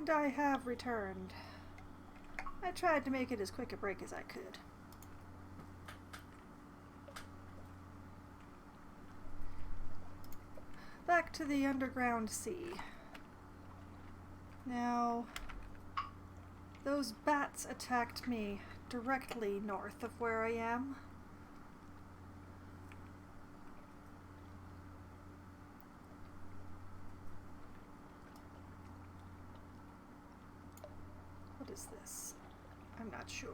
And I have returned. I tried to make it as quick a break as I could. Back to the underground sea. Now, those bats attacked me directly north of where I am. What is this? I'm not sure.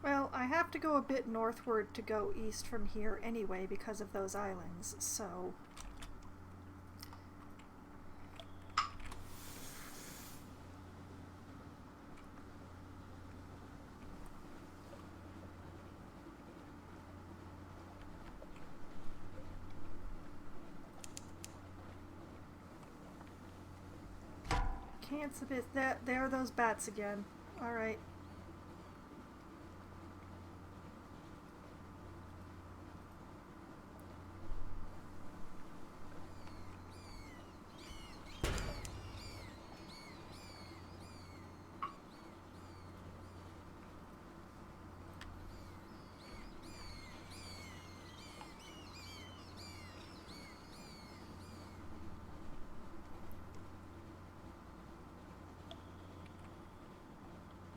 Well, I have to go a bit northward to go east from here anyway because of those islands, so... Can't submit that. There are those bats again. Alright.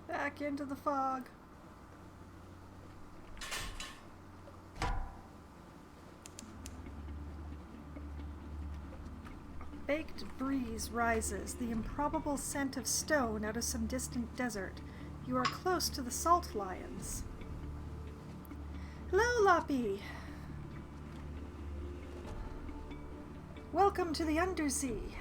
Back into the fog. Baked breeze rises, the improbable scent of stone out of some distant desert. You are close to the salt lions. Hello, Loppy! Welcome to the Undersea.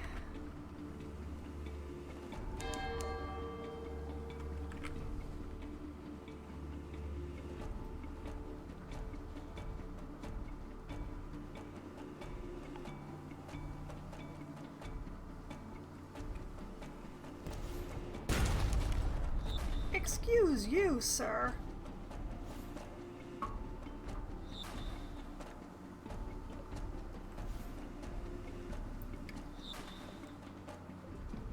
Excuse you, sir.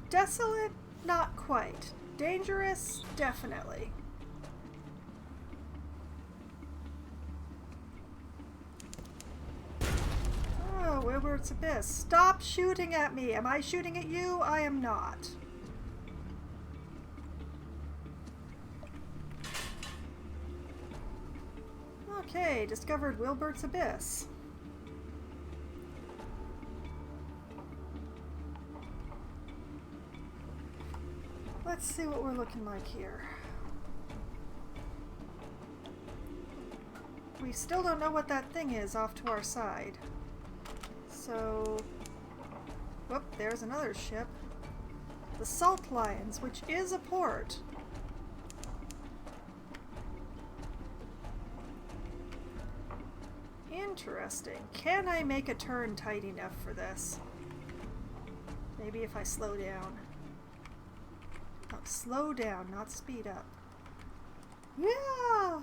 Desolate? Not quite. Dangerous? Definitely. Oh, Wilbert's Abyss. Stop shooting at me! Am I shooting at you? I am not. Okay, discovered Wilbert's Abyss. Let's see what we're looking like here. We still don't know what that thing is off to our side. So... Whoop, there's another ship. The Salt Lions, which is a port. Interesting. Can I make a turn tight enough for this? Maybe if I slow down. Oh, slow down, not speed up. Yeah!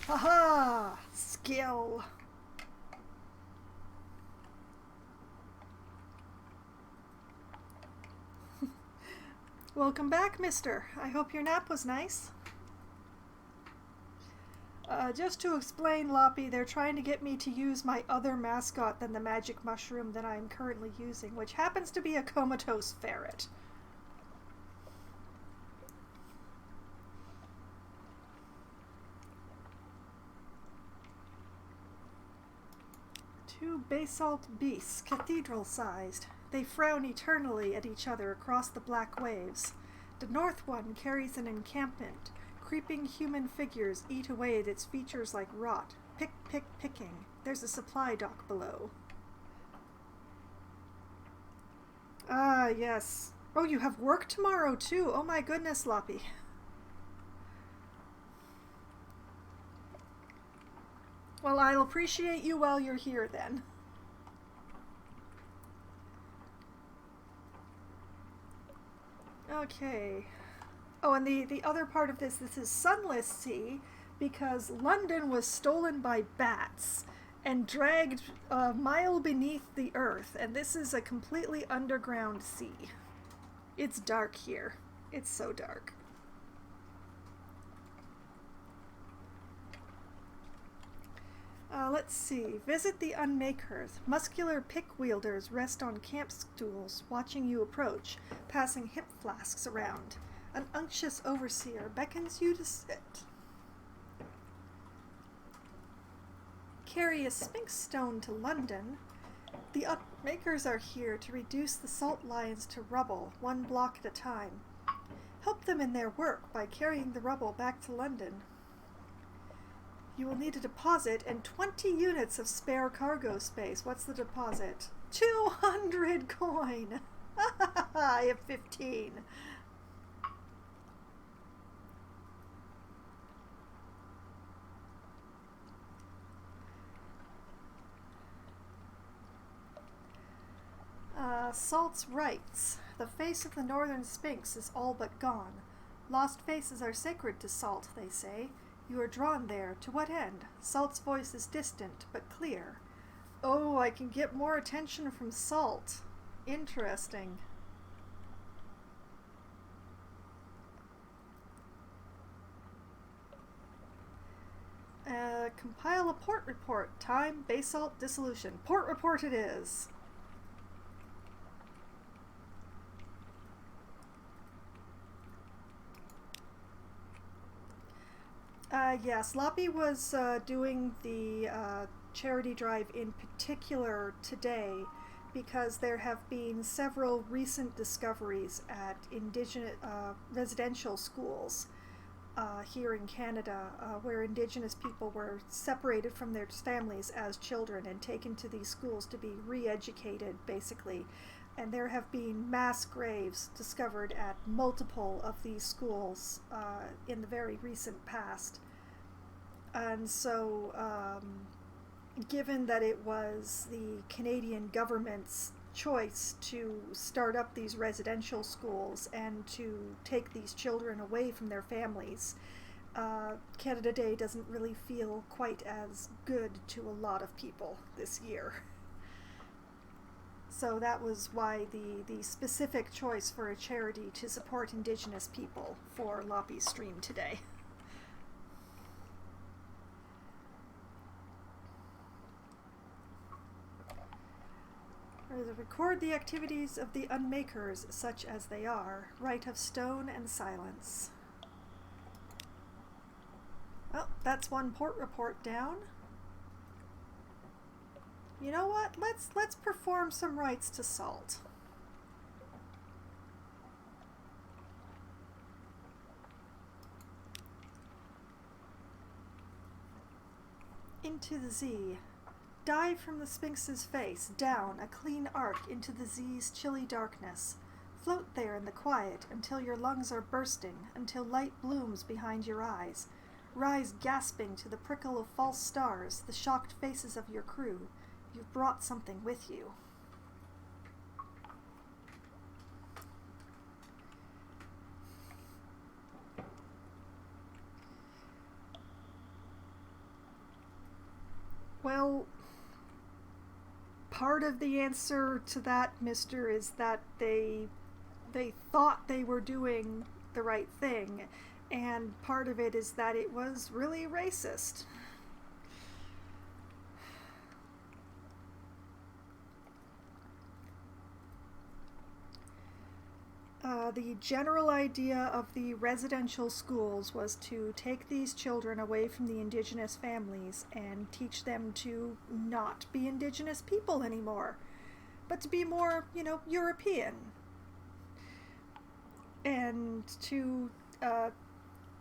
Haha! Skill! Welcome back, mister. I hope your nap was nice. Just to explain, Loppy, they're trying to get me to use my other mascot than the magic mushroom that I'm currently using, which happens to be a comatose ferret. Two basalt beasts, cathedral-sized. They frown eternally at each other across the black waves. The north one carries an encampment. Creeping human figures eat away at its features like rot. Pick, pick, picking. There's a supply dock below. Ah, yes. Oh, you have work tomorrow, too. Oh my goodness, Loppy. Well, I'll appreciate you while you're here, then. Okay. Oh, and the other part of this is Sunless Sea, because London was stolen by bats, and dragged a mile beneath the earth, and this is a completely underground sea. It's dark here. It's so dark. Let's see. Visit the Unmakers. Muscular pick-wielders rest on camp stools, watching you approach, passing hip flasks around. An unctuous overseer beckons you to sit. Carry a sphinx stone to London. The Unmakers are here to reduce the salt lions to rubble, one block at a time. Help them in their work by carrying the rubble back to London. You will need a deposit and 20 units of spare cargo space. What's the deposit? 200 coin! I have 15. Salt's rights. The face of the northern sphinx is all but gone. Lost faces are sacred to Salt, they say. You are drawn there. To what end? Salt's voice is distant, but clear. Oh, I can get more attention from Salt. Interesting. Compile a port report. Time, basalt, dissolution. Port report it is. Yes, Loppy was doing the charity drive in particular today because there have been several recent discoveries at indigenous residential schools here in Canada where Indigenous people were separated from their families as children and taken to these schools to be re-educated, basically. And there have been mass graves discovered at multiple of these schools in the very recent past. And so, given that it was the Canadian government's choice to start up these residential schools and to take these children away from their families, Canada Day doesn't really feel quite as good to a lot of people this year. So that was why the specific choice for a charity to support Indigenous people for Loppy's stream today. Record the activities of the Unmakers, such as they are. Rite of stone and silence. Well, that's one port report down. You know what? Let's perform some rites to Salt. Into the Z. Dive from the Sphinx's face, down a clean arc into the Z's chilly darkness. Float there in the quiet until your lungs are bursting, until light blooms behind your eyes. Rise gasping to the prickle of false stars, the shocked faces of your crew. You've brought something with you. Well, part of the answer to that, mister, is that they thought they were doing the right thing, and part of it is that it was really racist. The general idea of the residential schools was to take these children away from the Indigenous families and teach them to not be Indigenous people anymore, but to be more, European. And to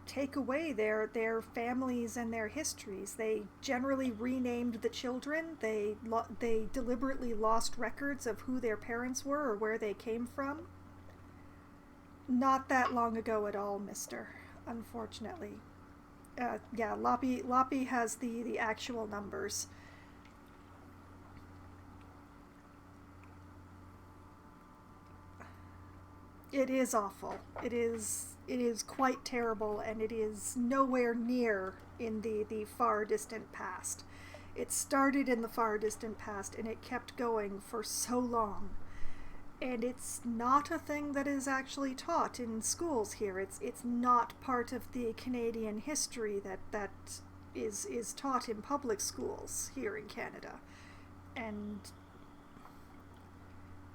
take away their families and their histories. They generally renamed the children. They deliberately lost records of who their parents were or where they came from. Not that long ago at all, mister, unfortunately. Yeah, Loppy has the actual numbers. It is awful. It is quite terrible, and it is nowhere near in the far distant past. It started in the far distant past and it kept going for so long. And it's not a thing that is actually taught in schools here. It's not part of the Canadian history that is taught in public schools here in Canada. And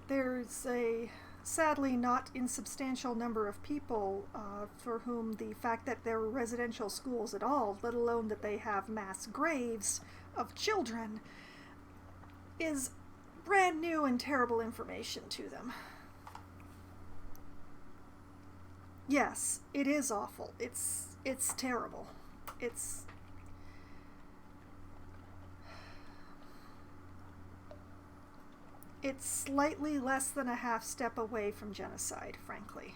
there's a sadly not insubstantial number of people for whom the fact that there are residential schools at all, let alone that they have mass graves of children, is brand new and terrible information to them. Yes, it is awful. It's terrible. It's slightly less than a half step away from genocide, frankly.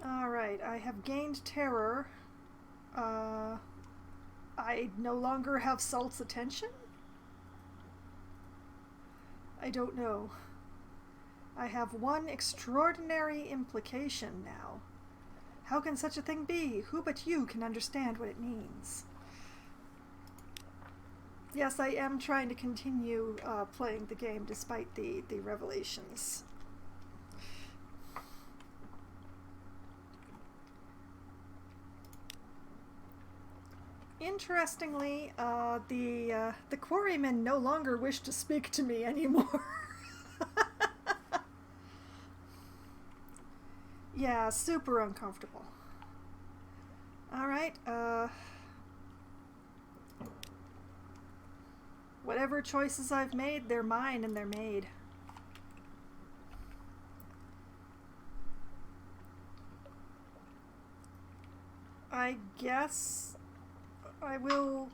Alright, I have gained terror. I no longer have Salt's attention? I don't know. I have one extraordinary implication now. How can such a thing be? Who but you can understand what it means? Yes, I am trying to continue playing the game despite the revelations. Interestingly, the quarrymen no longer wish to speak to me anymore. Yeah, super uncomfortable. Alright, whatever choices I've made, they're mine and they're made. I guess I will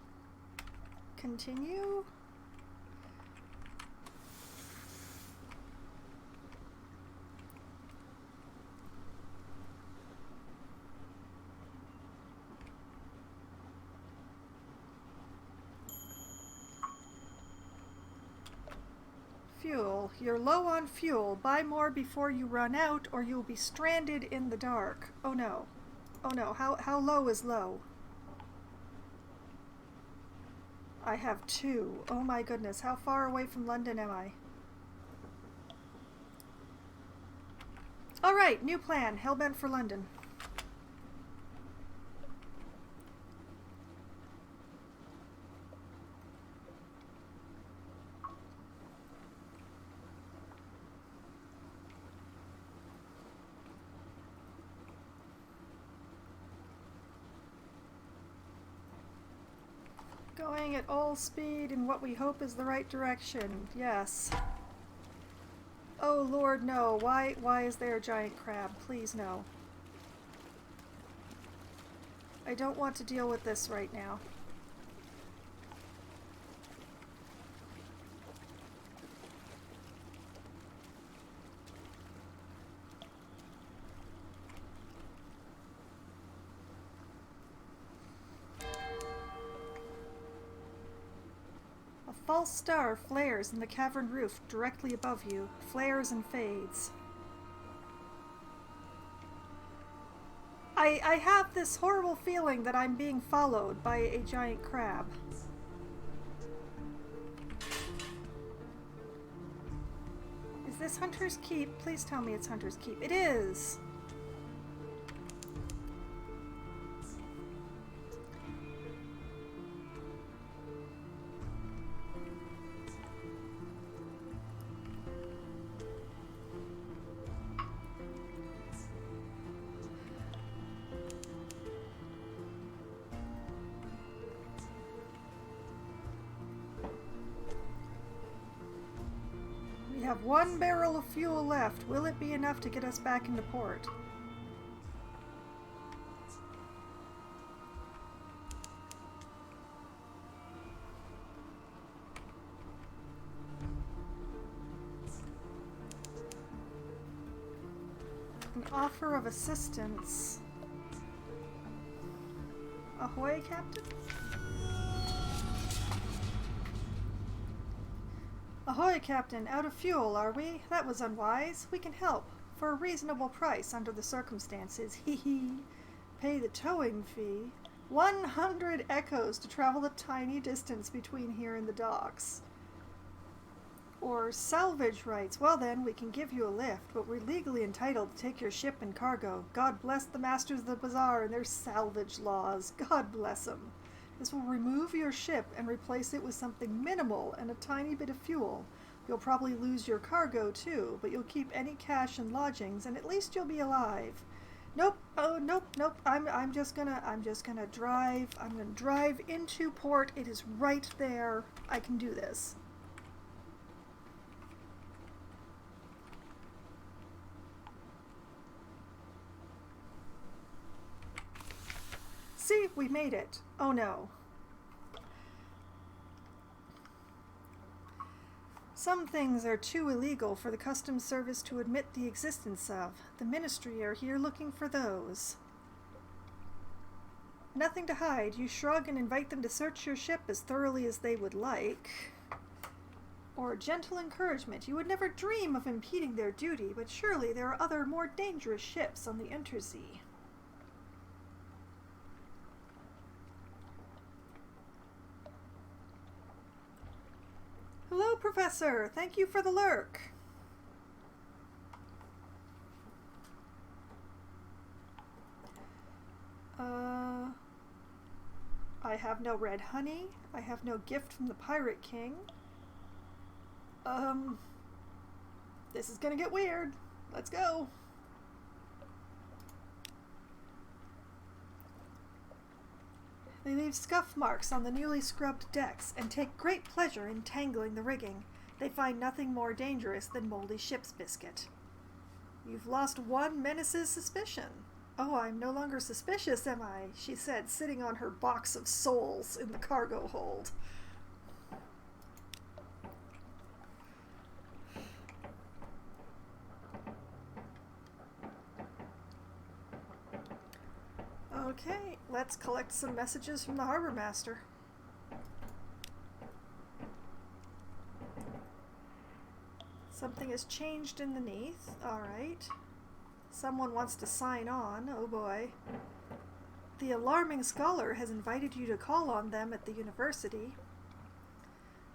continue. Fuel. You're low on fuel. Buy more before you run out or you'll be stranded in the dark. Oh no. Oh no. How low is low? I have 2. Oh my goodness. How far away from London am I? Alright, new plan. Hellbent for London. Going at all speed in what we hope is the right direction. Yes. Oh Lord, no. Why is there a giant crab? Please no. I don't want to deal with this right now. A false star flares in the cavern roof directly above you, flares and fades. I have this horrible feeling that I'm being followed by a giant crab. Is this Hunter's Keep? Please tell me it's Hunter's Keep. It is! We have 1 barrel of fuel left. Will it be enough to get us back into port? An offer of assistance. Ahoy, Captain? Ahoy, Captain. Out of fuel, are we? That was unwise. We can help. For a reasonable price under the circumstances. Hee hee. pay the towing fee. 100 echoes to travel the tiny distance between here and the docks. Or salvage rights. Well then, we can give you a lift, but we're legally entitled to take your ship and cargo. God bless the masters of the bazaar and their salvage laws. God bless them. This will remove your ship and replace it with something minimal and a tiny bit of fuel. You'll probably lose your cargo too, but you'll keep any cash and lodgings, and at least you'll be alive. Nope. Oh, nope. I'm just gonna drive. I'm gonna drive into port. It is right there. I can do this. See, we made it. Oh no. Some things are too illegal for the customs service to admit the existence of. The ministry are here looking for those. Nothing to hide. You shrug and invite them to search your ship as thoroughly as they would like. Or gentle encouragement. You would never dream of impeding their duty, but surely there are other more dangerous ships on the Untersee. Hello, Professor. Thank you for the lurk. I have no red honey. I have no gift from the Pirate King. This is gonna get weird. Let's go. They leave scuff marks on the newly scrubbed decks and take great pleasure in tangling the rigging. They find nothing more dangerous than moldy ship's biscuit. You've lost one menace's suspicion. Oh, I'm no longer suspicious, am I? She said, sitting on her box of souls in the cargo hold. Okay, let's collect some messages from the harbor master. Something has changed underneath. Alright. Someone wants to sign on. Oh boy. The alarming scholar has invited you to call on them at the university.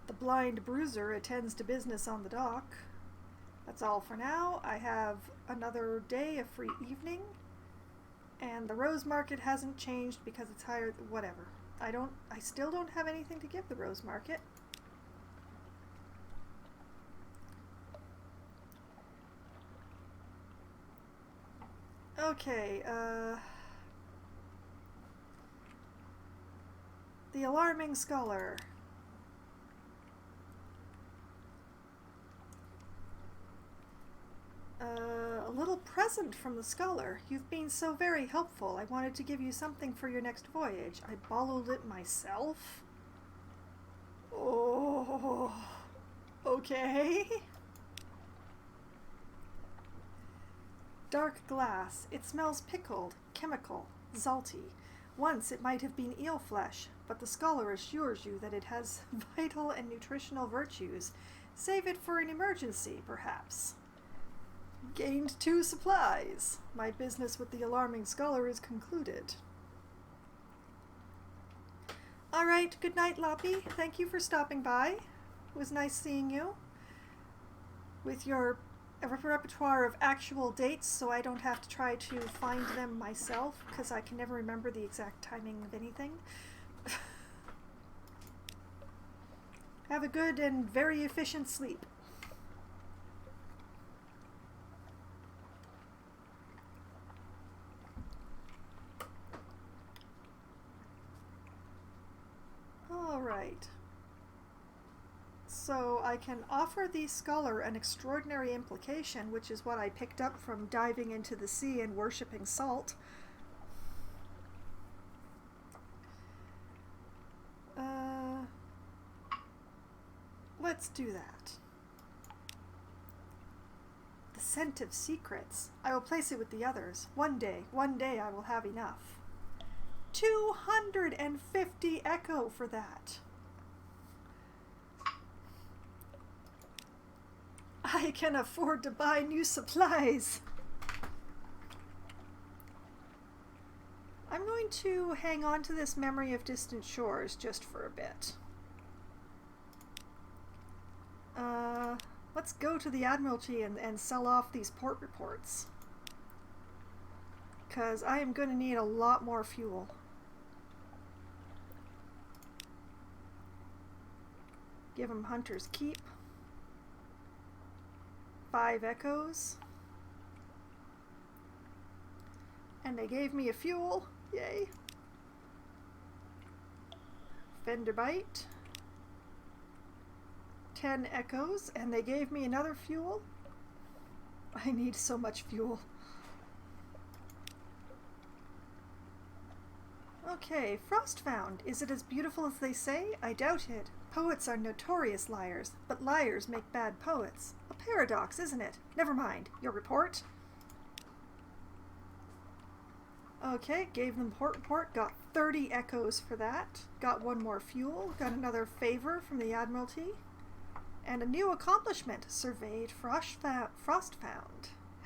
The blind bruiser attends to business on the dock. That's all for now. I have another day of free evening. And the rose market hasn't changed because it's higher. Whatever. I still don't have anything to give the rose market. Okay, the alarming scholar. A little present from the scholar. You've been so very helpful. I wanted to give you something for your next voyage. I bottled it myself. Oh, okay. Dark glass. It smells pickled, chemical, salty. Once it might have been eel flesh, but the scholar assures you that it has vital and nutritional virtues. Save it for an emergency, perhaps. Gained 2 supplies. My business with the alarming scholar is concluded. Alright, good night, Loppy. Thank you for stopping by. It was nice seeing you. With your repertoire of actual dates, so I don't have to try to find them myself, because I can never remember the exact timing of anything. Have a good and very efficient sleep. Alright. So I can offer the scholar an extraordinary implication, which is what I picked up from diving into the sea and worshipping salt. Let's do that. The scent of secrets. I will place it with the others. One day I will have enough. 250 echo for that. I can afford to buy new supplies. I'm going to hang on to this memory of distant shores just for a bit. Let's go to the Admiralty and sell off these port reports. Because I am going to need a lot more fuel. Give them Hunter's Keep. 5 echoes. And they gave me a fuel. Yay. Fender Bite. 10 echoes. And they gave me another fuel. I need so much fuel. Okay, Frostfound. Is it as beautiful as they say? I doubt it. Poets are notorious liars, but liars make bad poets. A paradox, isn't it? Never mind. Your report? Okay, gave them port report, got 30 echoes for that. Got 1 more fuel, got another favor from the Admiralty. And a new accomplishment, surveyed Frostfound.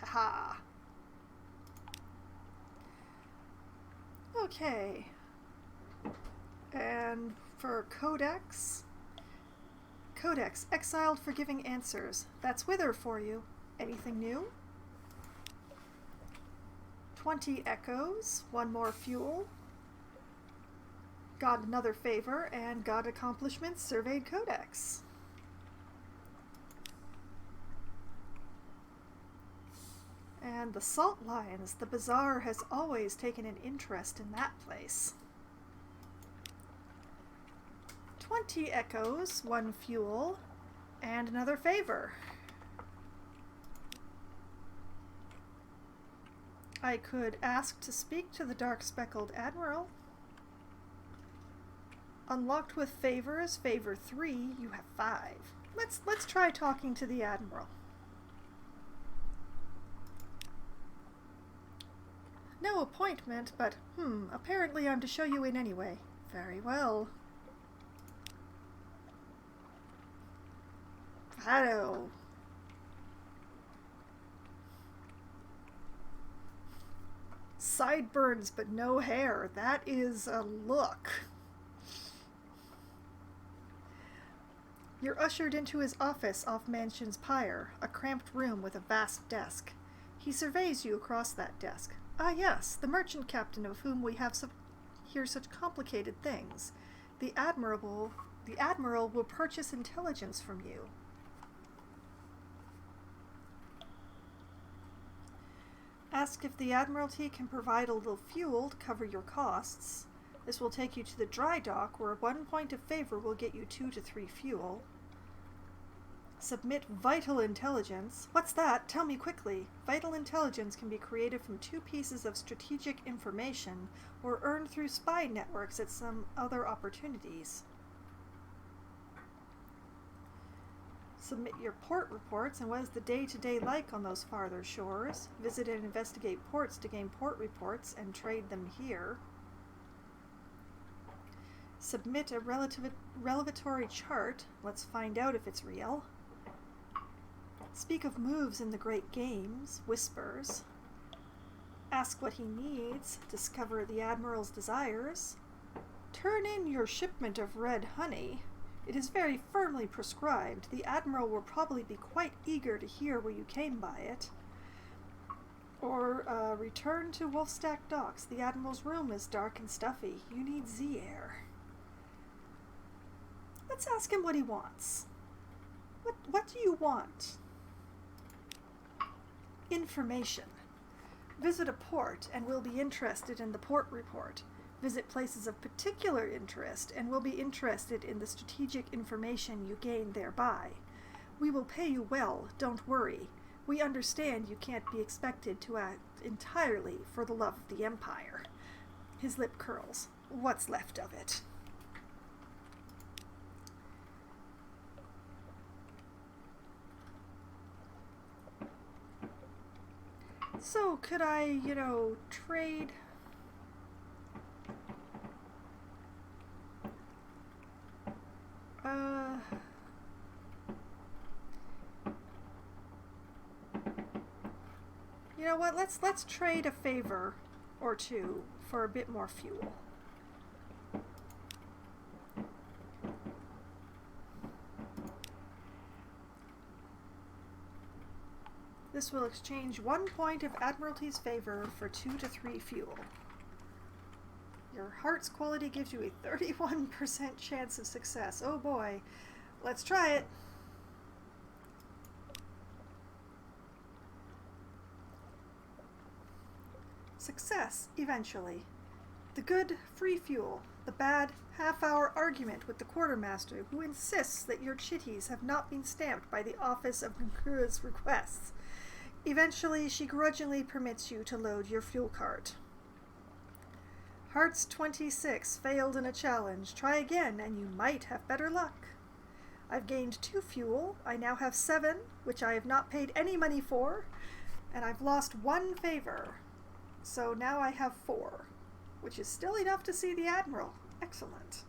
Haha. Okay. And for Codex, exiled for giving answers. That's Wither for you. Anything new? 20 echoes, 1 more fuel. Got another favor and got accomplishments, surveyed Codex. And the Salt Lions, the bazaar has always taken an interest in that place. 20 echoes, 1 fuel, and another favor. I could ask to speak to the Dark Speckled Admiral. Unlocked with favors, favor 3, you have 5. Let's try talking to the Admiral. No appointment, but, apparently I'm to show you in anyway. Very well. Hello. Sideburns but no hair. That is a look. You're ushered into his office off Mansion's Pyre, a cramped room with a vast desk. He surveys you across that desk. Ah yes, the merchant captain of whom we have hear such complicated things. The Admiral will purchase intelligence from you. Ask if the Admiralty can provide a little fuel to cover your costs. This will take you to the dry dock, where 1 point of favor will get you 2 to 3 fuel. Submit vital intelligence. What's that? Tell me quickly. Vital intelligence can be created from 2 pieces of strategic information or earned through spy networks at some other opportunities. Submit your port reports and what is the day-to-day like on those farther shores. Visit and investigate ports to gain port reports and trade them here. Submit a relevatory chart. Let's find out if it's real. Speak of moves in the great games, whispers. Ask what he needs, discover the Admiral's desires. Turn in your shipment of red honey. It is very firmly prescribed. The Admiral will probably be quite eager to hear where you came by it. Or return to Wolfstack Docks. The Admiral's room is dark and stuffy. You need Z-air. Let's ask him what he wants. What do you want? Information. Visit a port and we'll be interested in the port report. Visit places of particular interest and we'll be interested in the strategic information you gain thereby. We will pay you well, don't worry. We understand you can't be expected to act entirely for the love of the Empire. His lip curls. What's left of it? So, could I, trade... You know what, let's trade a favor or two for a bit more fuel. This will exchange 1 point of Admiralty's favor for 2 to 3 fuel. Your heart's quality gives you a 31% chance of success. Oh boy. Let's try it. Success, eventually. The good, free fuel. The bad, half-hour argument with the quartermaster, who insists that your chitties have not been stamped by the Office of Ngura's requests. Eventually, she grudgingly permits you to load your fuel cart. Hearts 26 failed in a challenge. Try again, and you might have better luck. I've gained 2 fuel. I now have 7, which I have not paid any money for, and I've lost 1 favor. So now I have 4, which is still enough to see the Admiral. Excellent.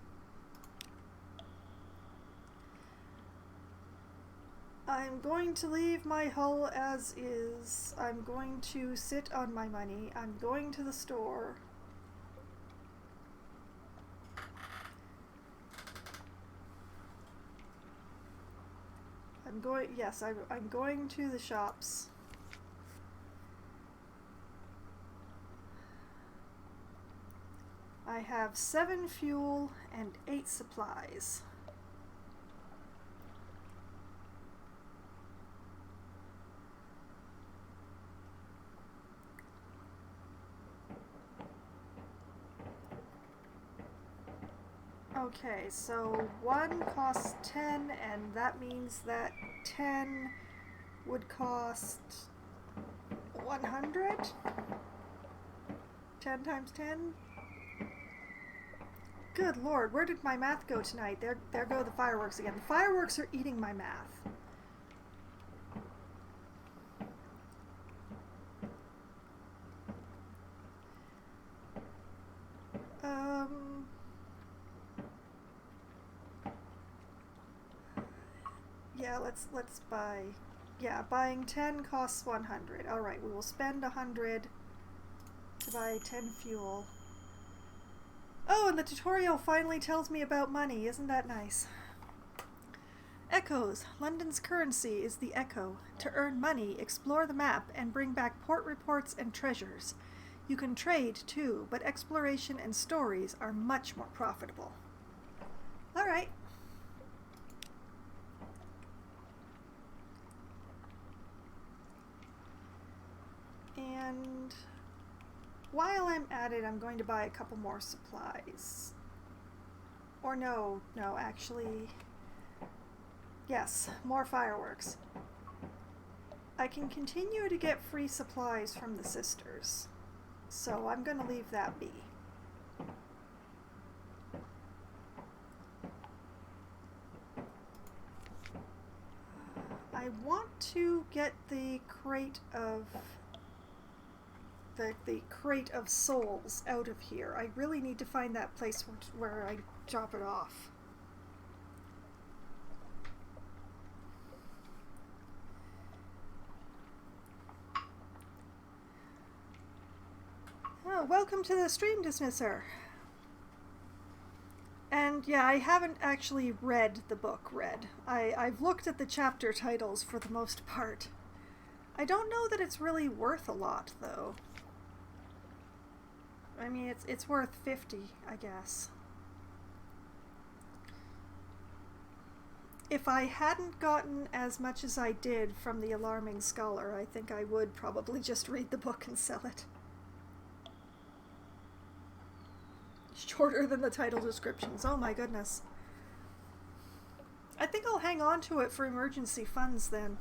I'm going to leave my hull as is. I'm going to sit on my money. I'm going to the store. I'm going to the shops. I have 7 fuel and 8 supplies. Okay, so 1 costs 10, and that means that 10 would cost 100? 10 times 10? Good lord, where did my math go tonight? There go the fireworks again. The fireworks are eating my math. Yeah, let's buy. Yeah, buying 10 costs 100. All right, we will spend 100 to buy 10 fuel. Oh, and the tutorial finally tells me about money. Isn't that nice? Echoes. London's currency is the echo. To earn money, explore the map and bring back port reports and treasures. You can trade too, but exploration and stories are much more profitable. All right. And while I'm at it, I'm going to buy a couple more supplies. Or no, actually, yes, more fireworks. I can continue to get free supplies from the sisters, so I'm going to leave that be. I want to get the crate of the crate of souls out of here. I really need to find that place where I drop it off. Oh, welcome to the stream dismisser. And yeah, I haven't actually read the book I've looked at the chapter titles for the most part. I don't know that it's really worth a lot, though. I mean, it's worth 50, I guess. If I hadn't gotten as much as I did from the Alarming Scholar, I think I would probably just read the book and sell it. Shorter than the title descriptions. Oh my goodness. I think I'll hang on to it for emergency funds then.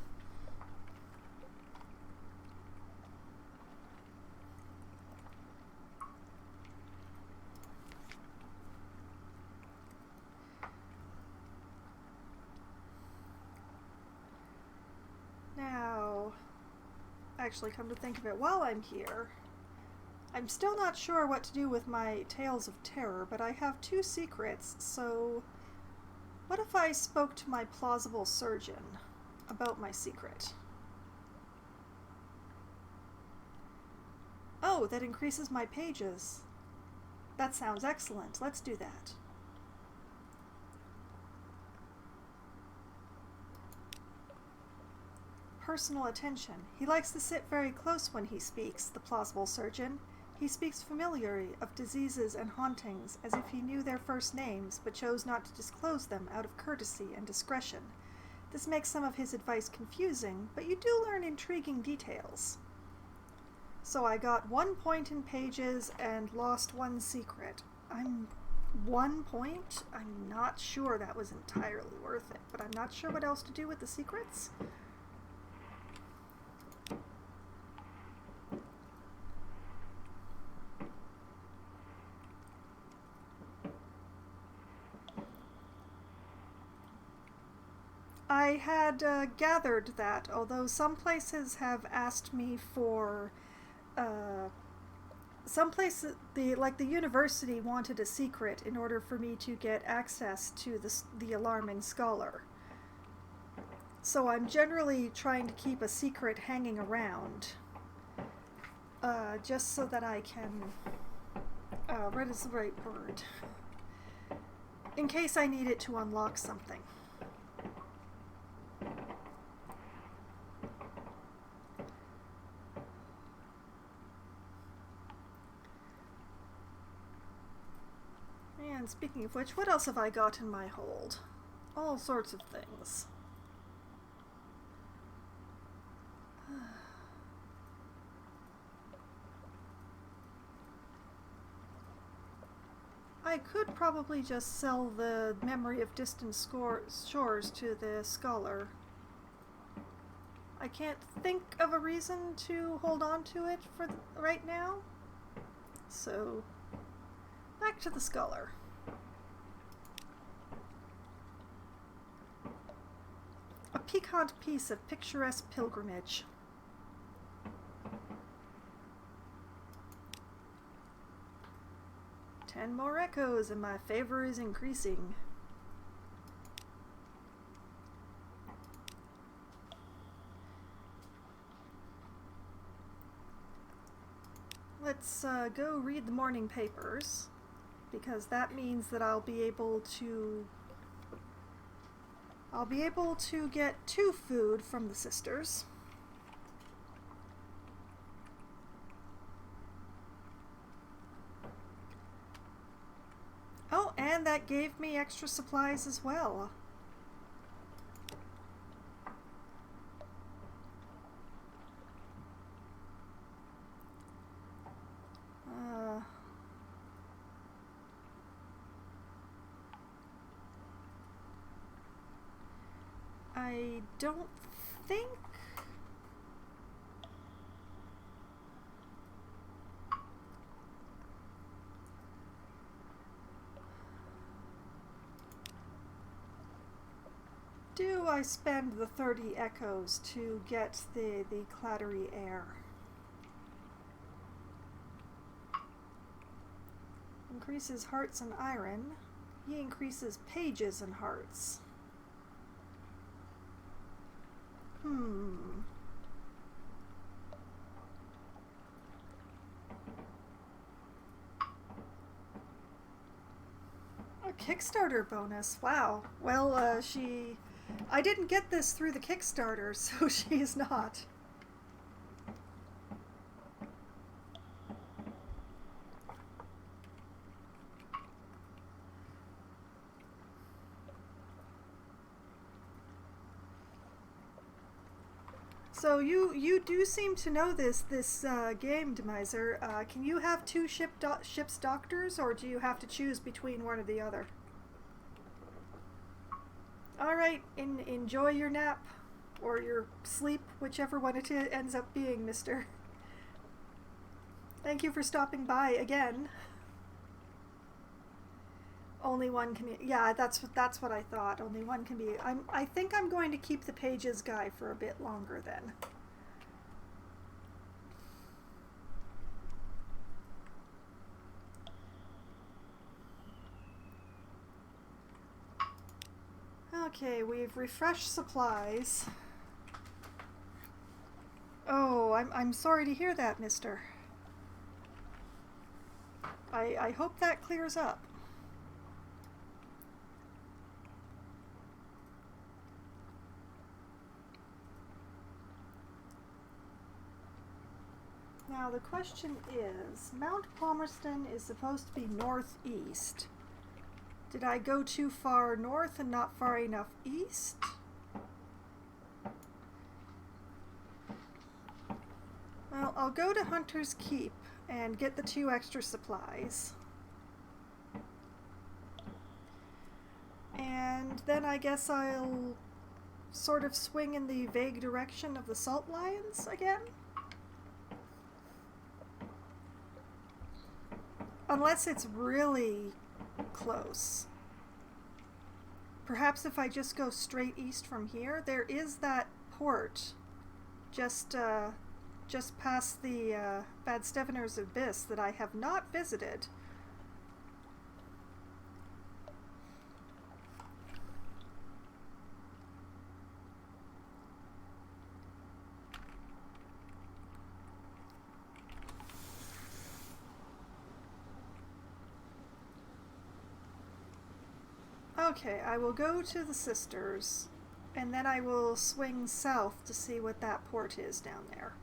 Now, actually, come to think of it, while I'm here, I'm still not sure what to do with my Tales of Terror, but I have 2 secrets, so what if I spoke to my plausible surgeon about my secret? Oh, that increases my pages. That sounds excellent. Let's do that. Personal attention. He likes to sit very close when he speaks, the plausible surgeon. He speaks familiarly of diseases and hauntings, as if he knew their first names, but chose not to disclose them out of courtesy and discretion. This makes some of his advice confusing, but you do learn intriguing details. So I got 1 point in pages and lost 1 secret. 1 point? I'm not sure that was entirely worth it, but I'm not sure what else to do with the secrets. I had gathered that, although some places have asked me for, some places, like the university wanted a secret in order for me to get access to the alarming scholar. So I'm generally trying to keep a secret hanging around, just so that I can, what is the right word? In case I need it to unlock something. And speaking of which, what else have I got in my hold? All sorts of things. I could probably just sell the Memory of Distant Shores to the scholar. I can't think of a reason to hold on to it for right now. So, back to the scholar. A piquant piece of picturesque pilgrimage. "10 more echoes and my favor is increasing." Let's go read the morning papers, because that means that I'll be able to get 2 food from the sisters. Oh, and that gave me extra supplies as well. I don't think... Do I spend the 30 echoes to get the clattery air? Increases hearts and iron. He increases pages and hearts. A Kickstarter bonus. Wow. Well, I didn't get this through the Kickstarter, so she's not. So you do seem to know this game, Demiser. Can you have 2 ship's doctors, or do you have to choose between one or the other? All right, enjoy your nap or your sleep, whichever one it ends up being, mister. Thank you for stopping by again. Only one can... Yeah, that's what I thought. Only one can be... I think I'm going to keep the Pages guy for a bit longer then. Okay, we've refreshed supplies. Oh, I'm sorry to hear that, mister. I hope that clears up. Now the question is, Mount Palmerston is supposed to be northeast. Did I go too far north and not far enough east? Well, I'll go to Hunter's Keep and get the 2 extra supplies. And then I guess I'll sort of swing in the vague direction of the Salt Lions again. Unless it's really close. Perhaps if I just go straight east from here, there is that port just past the Bad Stevener's Abyss that I have not visited. Okay, I will go to the Sisters, and then I will swing south to see what that port is down there.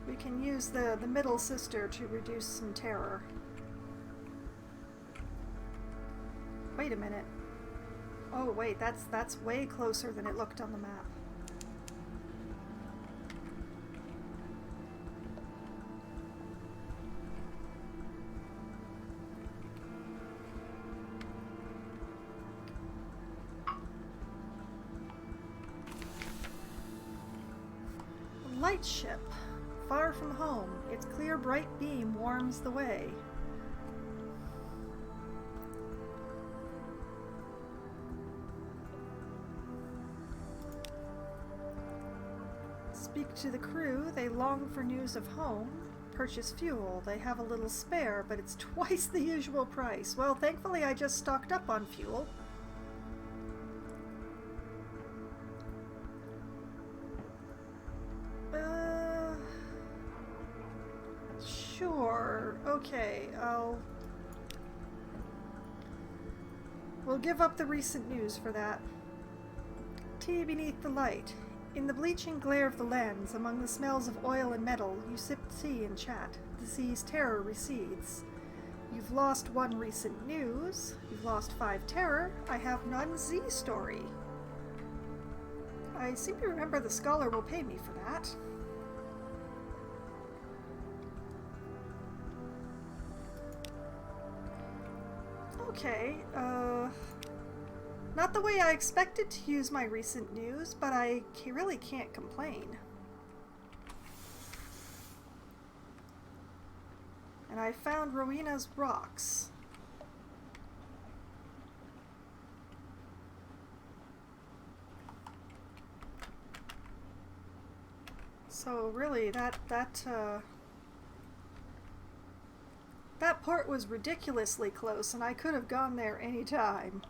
We can use the middle sister to reduce some terror. Wait a minute. Oh wait, that's way closer than it looked on the map. Light ship, far from home, its clear bright beam warms the way. Speak to the crew, they long for news of home. Purchase fuel, they have a little spare, but it's twice the usual price. Well, thankfully I just stocked up on fuel. Sure. Okay, we'll give up the recent news for that. Tea beneath the light. In the bleaching glare of the lens, among the smells of oil and metal, you sip tea and chat. The sea's terror recedes. You've lost 1 recent news. You've lost 5 terror. I have none Z story. I seem to remember the scholar will pay me for that. Okay, not the way I expected to use my recent news, but I really can't complain. And I found Rowena's rocks. So really, that port was ridiculously close, and I could have gone there any time.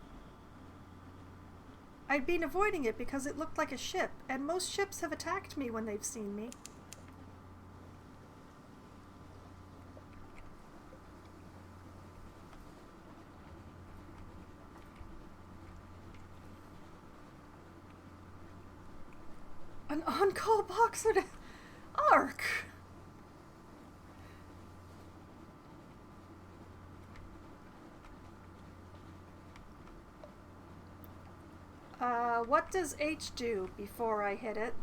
I'd been avoiding it because it looked like a ship, and most ships have attacked me when they've seen me. An on-call boxer to Ark! What does H do before I hit it?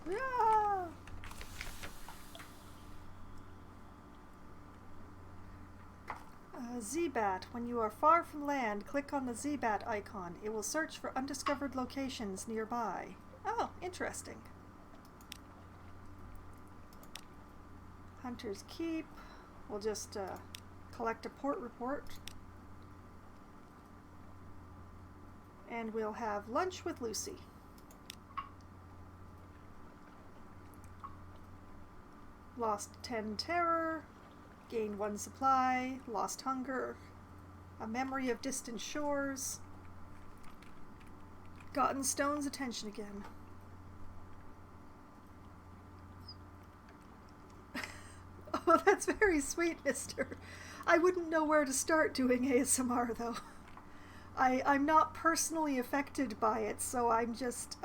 Yeah. Z-Bat. When you are far from land, click on the Z-Bat icon. It will search for undiscovered locations nearby. Oh, interesting. Hunter's Keep. We'll just collect a port report. And we'll have lunch with Lucy. Lost 10 terror. Gained 1 supply. Lost hunger. A memory of distant shores. Gotten Stone's attention again. Oh, that's very sweet, mister. I wouldn't know where to start doing ASMR, though. I'm not personally affected by it, so I'm just,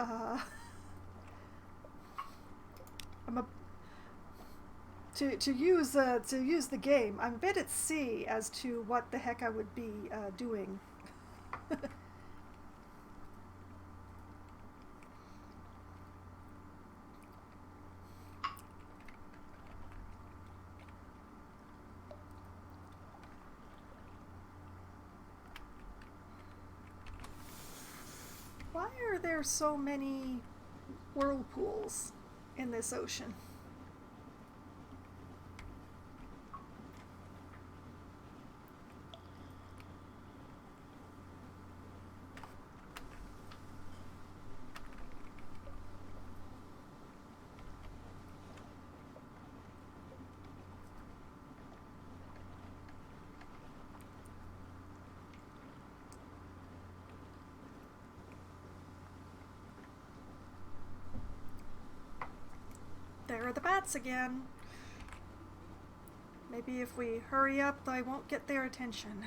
to use the game, I'm a bit at sea as to what the heck I would be doing. Why are there so many whirlpools in this ocean? There are the bats again. Maybe if we hurry up, I won't get their attention.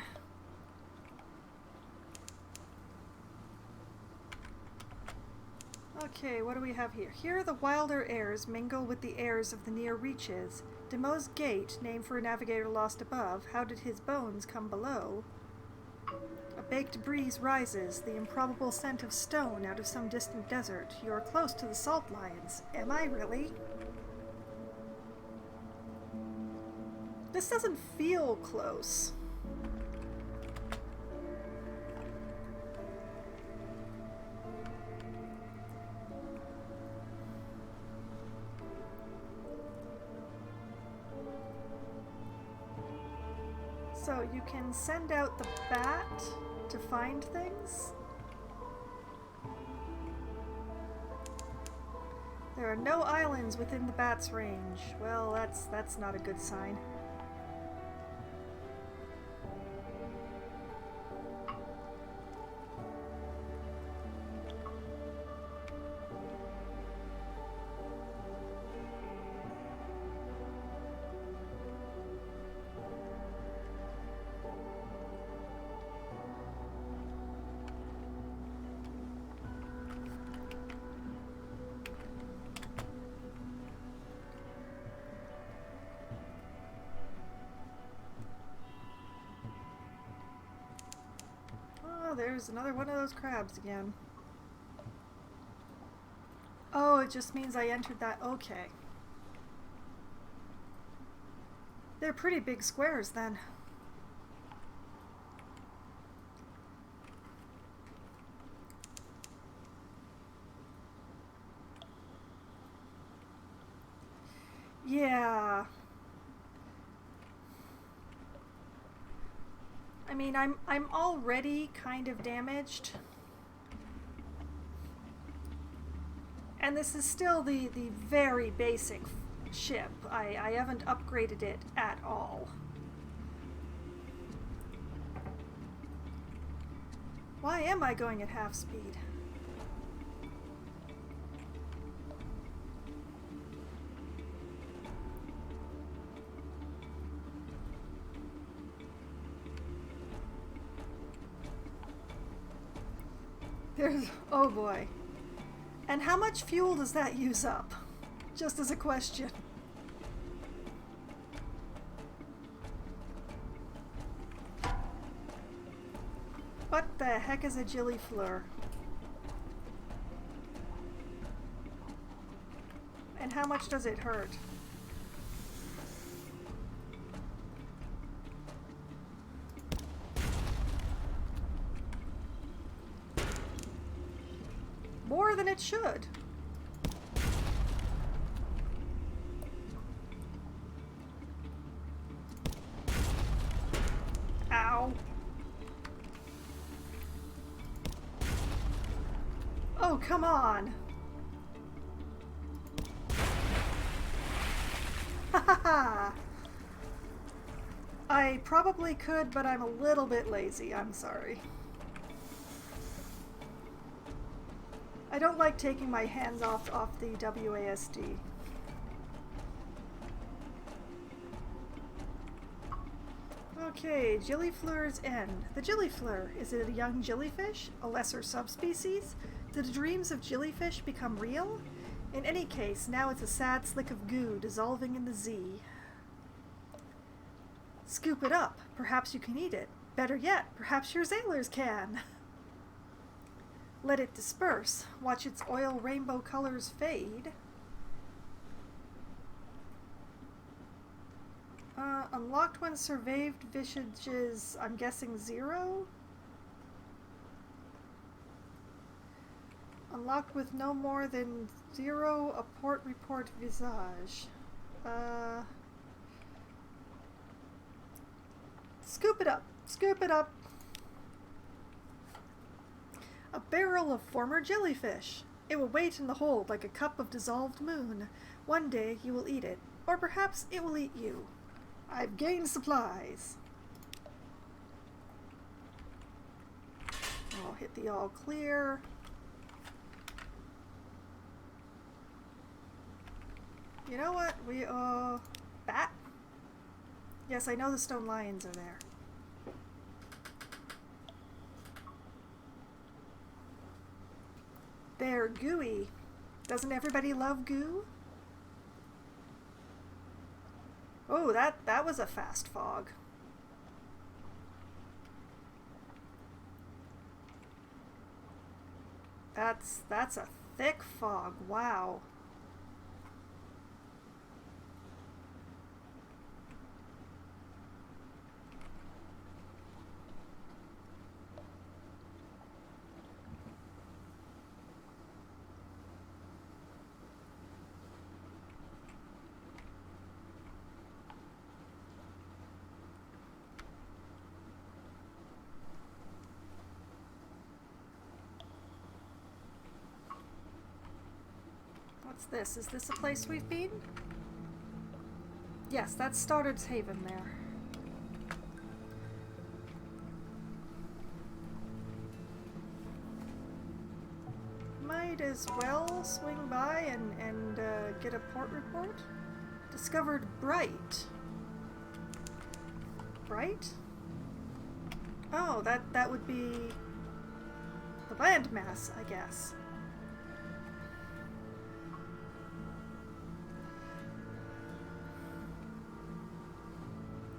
Okay, what do we have here? Here the wilder airs mingle with the airs of the near reaches. Demo's gate, named for a navigator lost above, how did his bones come below? A baked breeze rises, the improbable scent of stone out of some distant desert. You are close to the salt lions. Am I really? This doesn't feel close. So you can send out the bat to find things? There are no islands within the bat's range. Well, that's not a good sign. There's another one of those crabs again. Oh, it just means I entered that. Okay. They're pretty big squares then. Yeah. I mean, I'm already kind of damaged. And this is still the very basic ship. I haven't upgraded it at all. Why am I going at half speed? Oh boy. And how much fuel does that use up? Just as a question. What the heck is a gillifleur? And how much does it hurt? More than it should. Ow. Oh, come on. I probably could, but I'm a little bit lazy. I'm sorry. I don't like taking my hands off the WASD. Okay, Gillifleur's End. The Gillifleur. Is it a young jellyfish? A lesser subspecies? Did the dreams of jellyfish become real? In any case, now it's a sad slick of goo dissolving in the Z. Scoop it up. Perhaps you can eat it. Better yet, perhaps your sailors can. Let it disperse. Watch its oil rainbow colors fade. Unlocked when surveyed visages, I'm guessing 0? Unlocked with no more than 0 a port report visage. Scoop it up. Scoop it up. A barrel of former jellyfish. It will wait in the hold like a cup of dissolved moon. One day you will eat it, or perhaps it will eat you. I've gained supplies. I'll hit the all clear. You know what? Bat? Yes, I know the stone lions are there. They're gooey. Doesn't everybody love goo? Oh, that was a fast fog. That's a thick fog. Wow. What's this? Is this a place we've been? Yes, that's Stoddard's Haven there. Might as well swing by and get a port report. Discovered Bright. Bright? Oh, that would be the landmass, I guess.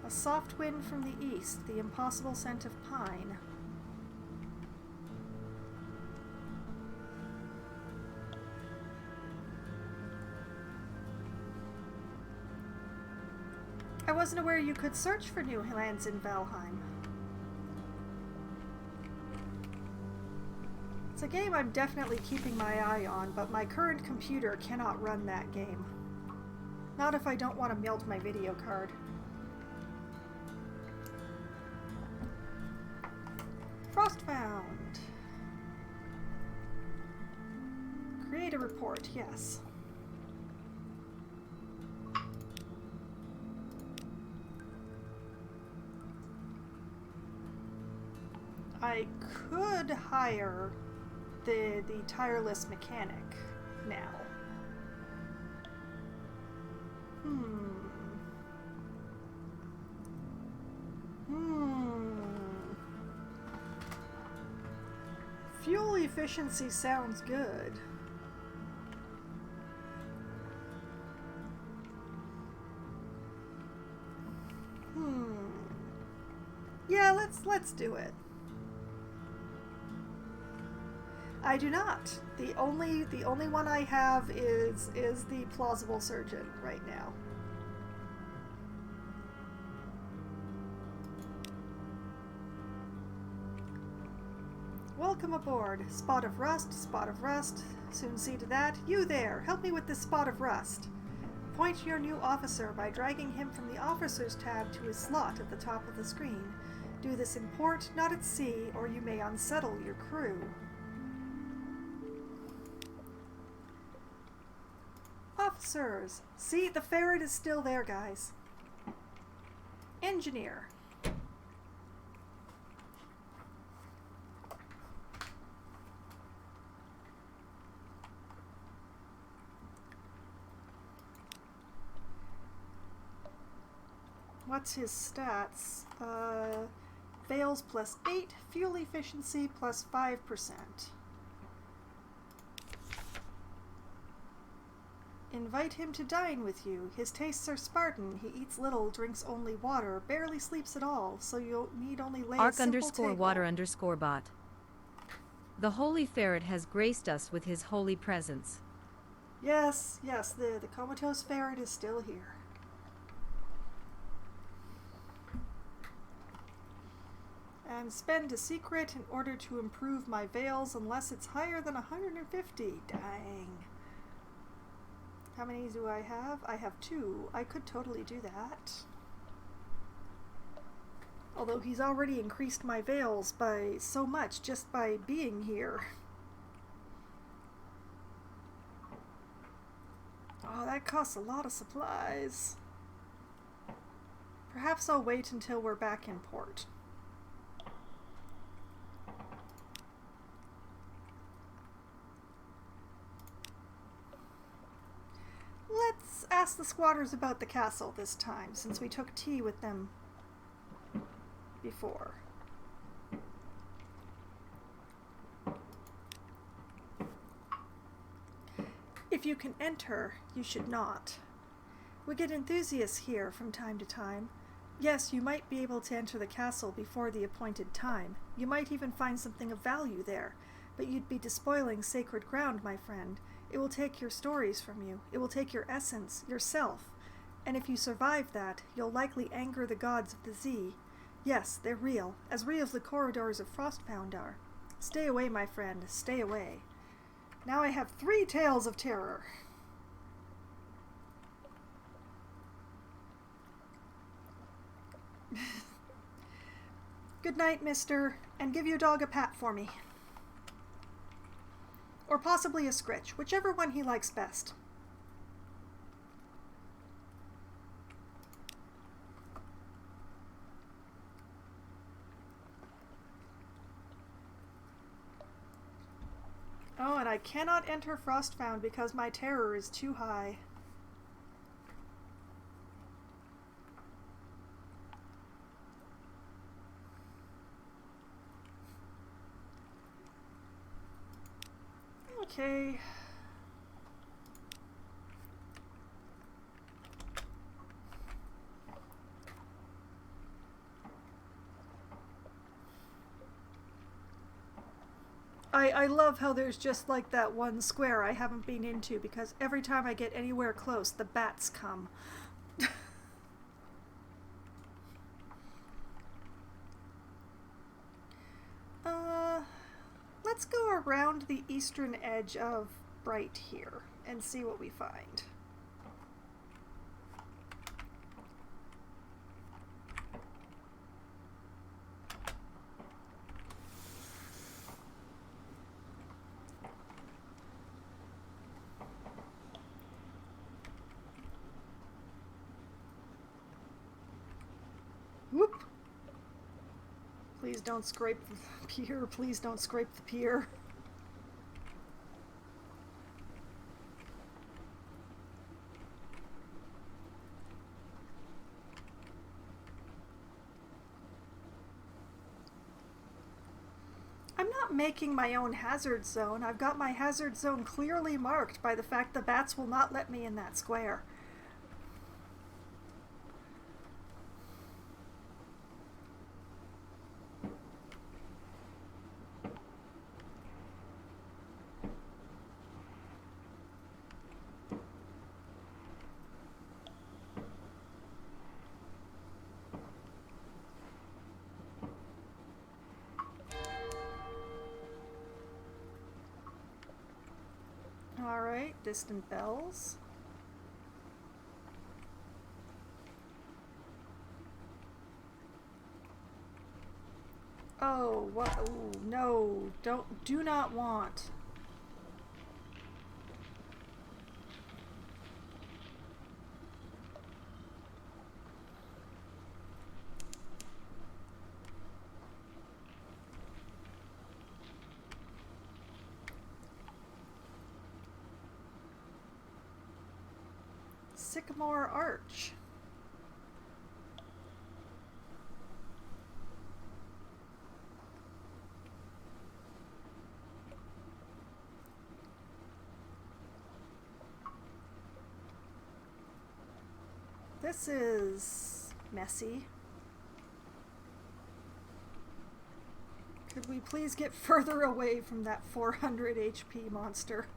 A soft wind from the east, the impossible scent of pine. I wasn't aware you could search for new lands in Valheim. It's a game I'm definitely keeping my eye on, but my current computer cannot run that game. Not if I don't want to melt my video card. Frostbound. Create a report, yes. I could hire the tireless mechanic now. Fuel efficiency sounds good. Yeah, let's do it. I do not. The only one I have is the plausible surgeon right now. Welcome aboard. Spot of rust, spot of rust. Soon see to that. You there, help me with this spot of rust. Appoint your new officer by dragging him from the officers tab to his slot at the top of the screen. Do this in port, not at sea, or you may unsettle your crew. Officers. See, the ferret is still there, guys. Engineer. What's his stats? Veils plus 8, fuel efficiency plus 5%. Invite him to dine with you. His tastes are Spartan. He eats little, drinks only water, barely sleeps at all, so you'll need only lay a simple table. _water_bot. The holy ferret has graced us with his holy presence. Yes, yes, the comatose ferret is still here. And spend a secret in order to improve my veils unless it's higher than 150. Dang. How many do I have? I have 2. I could totally do that. Although he's already increased my veils by so much just by being here. Oh, that costs a lot of supplies. Perhaps I'll wait until we're back in port. Let's ask the squatters about the castle this time, since we took tea with them before. If you can enter, you should not. We get enthusiasts here from time to time. Yes, you might be able to enter the castle before the appointed time. You might even find something of value there, but you'd be despoiling sacred ground, my friend. It will take your stories from you. It will take your essence, yourself. And if you survive that, you'll likely anger the gods of the Sea. Yes, they're real, as real as the corridors of Frostbound are. Stay away, my friend, stay away. Now I have 3 tales of terror. Good night, mister, and give your dog a pat for me. Or possibly a scritch, whichever one he likes best. Oh, and I cannot enter Frostbound because my terror is too high. Okay. I love how there's just like that one square I haven't been into because every time I get anywhere close, the bats come. Let's go around the eastern edge of Bright here and see what we find. Whoop! Please don't scrape the pier. Please don't scrape the pier. I'm not making my own hazard zone. I've got my hazard zone clearly marked by the fact the bats will not let me in that square. Alright, distant bells. Oh, what? Ooh, no, do not want. Sycamore Arch. this is messy. Could we please get further away from that 400 HP monster?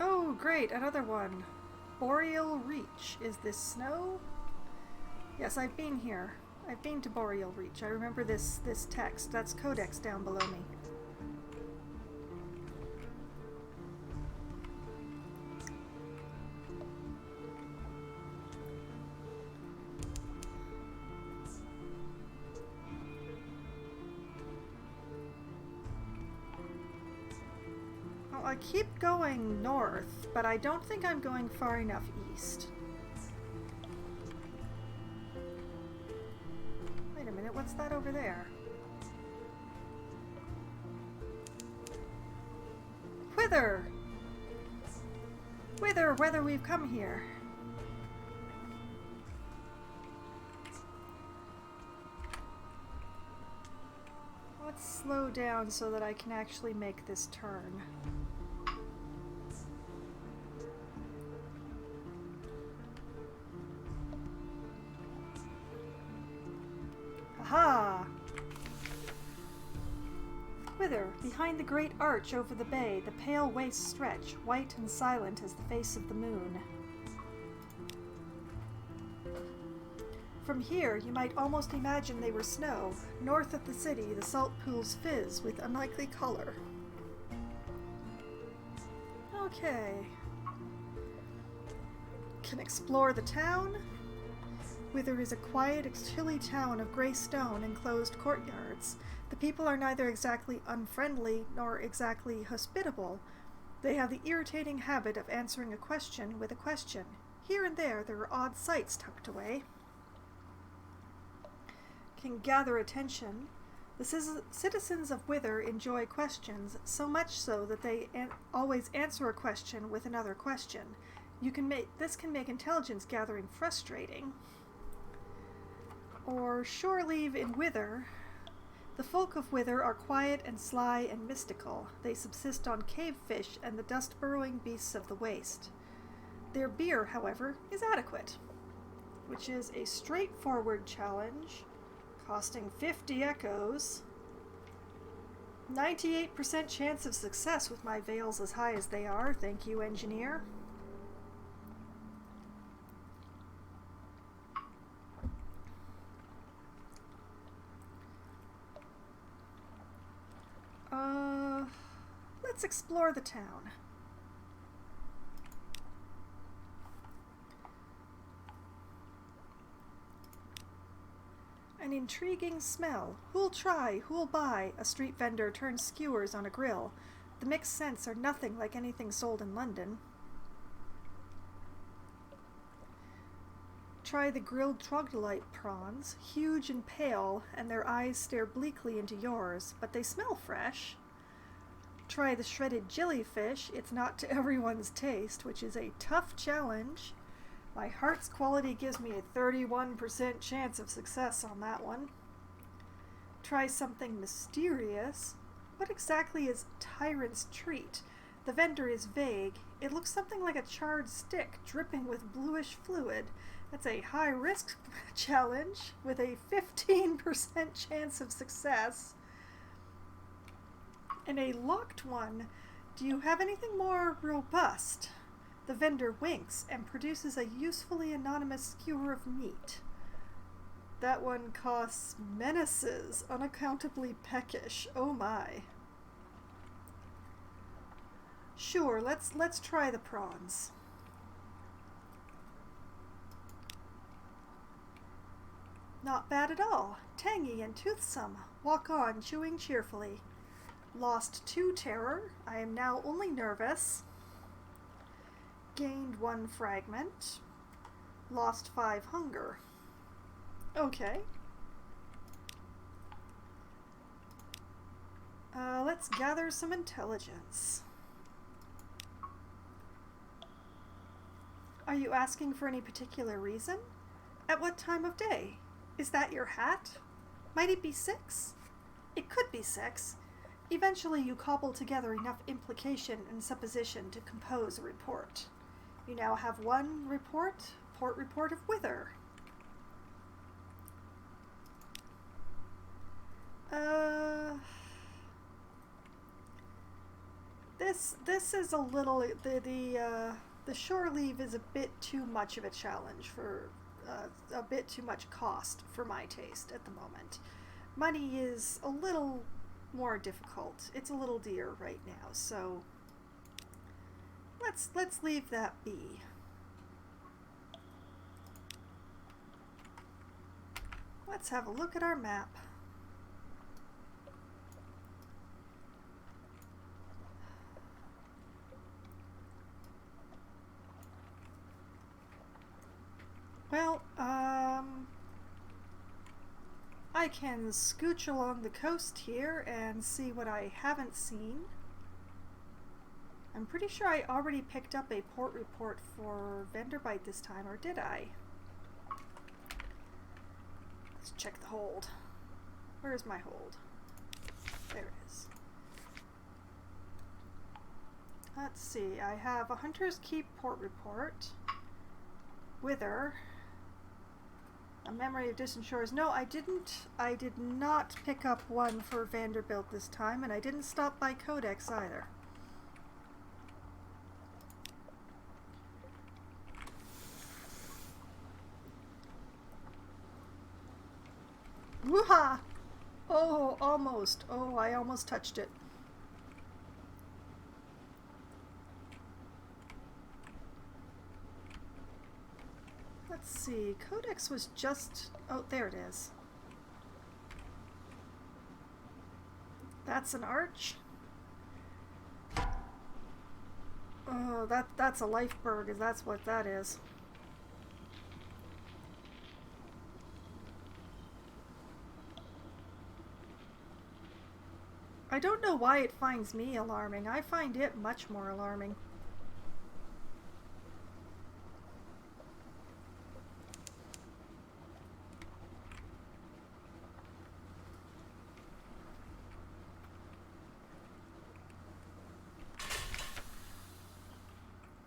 Oh, great, another one. Boreal Reach. Is this snow? Yes, I've been here. I've been to Boreal Reach. I remember this text. That's Codex down below me. I keep going north, but I don't think I'm going far enough east. Wait a minute, what's that over there? Whither? Whither, whether we've come here. Let's slow down so that I can actually make this turn. Aha! Whither, behind the great arch over the bay, the pale wastes stretch, white and silent as the face of the moon. From here, you might almost imagine they were snow. North of the city, the salt pools fizz with unlikely color. Okay. Can explore the town. Whither is a quiet, chilly town of grey stone and closed courtyards. The people are neither exactly unfriendly nor exactly hospitable. They have the irritating habit of answering a question with a question. Here and there are odd sights tucked away. Can gather attention. The citizens of Whither enjoy questions, so much so that they always answer a question with another question. This can make intelligence gathering frustrating. Or shore leave in Whither. The folk of Whither are quiet and sly and mystical. They subsist on cave fish and the dust-burrowing beasts of the waste. Their beer, however, is adequate, which is a straightforward challenge, costing 50 echoes. 98% chance of success with my veils as high as they are. Thank you, engineer. Let's explore the town. An intriguing smell. Who'll try? Who'll buy? A street vendor turns skewers on a grill. The mixed scents are nothing like anything sold in London. Try the grilled troglodyte prawns, huge and pale, and their eyes stare bleakly into yours, but they smell fresh. Try the shredded jellyfish. It's not to everyone's taste, which is a tough challenge. My heart's quality gives me a 31% chance of success on that one. Try something mysterious. What exactly is Tyrant's Treat? The vendor is vague. It looks something like a charred stick dripping with bluish fluid. That's a high-risk challenge with a 15% chance of success. And a locked one. Do you have anything more robust? The vendor winks and produces a usefully anonymous skewer of meat. That one costs menaces, unaccountably peckish. Oh my. Sure, let's try the prawns. Not bad at all. Tangy and toothsome. Walk on, chewing cheerfully. Lost 2 terror. I am now only nervous. Gained 1 fragment. Lost 5 hunger. Okay. Let's gather some intelligence. Are you asking for any particular reason? At what time of day? Is that your hat? Might it be 6? It could be 6. Eventually you cobble together enough implication and supposition to compose a report. You now have 1 report, port report of Wither. This is a little, the shore leave is a bit too much of a challenge for, a bit too much cost for my taste at the moment. Money is a little more difficult. It's a little dear right now, so let's leave that be. Let's have a look at our map. Well, I can scooch along the coast here and see what I haven't seen. I'm pretty sure I already picked up a port report for Vanderbite this time, or did I? Let's check the hold. Where's my hold? There it is. Let's see, I have a Hunter's Keep port report. Wither. A Memory of Distant Shores. No, I didn't. I did not pick up one for Vanderbilt this time, and I didn't stop by Codex either. Woo-ha! Oh, almost. Oh, I almost touched it. Let's see, Codex was just, oh, there it is. That's an arch. Oh, that's a lifeberg, if that's what that is. I don't know why it finds me alarming. I find it much more alarming.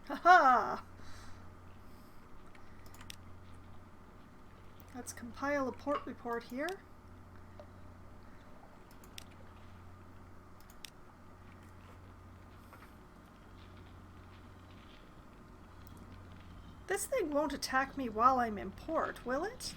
Haha! Let's compile a port report here. This thing won't attack me while I'm in port, will it?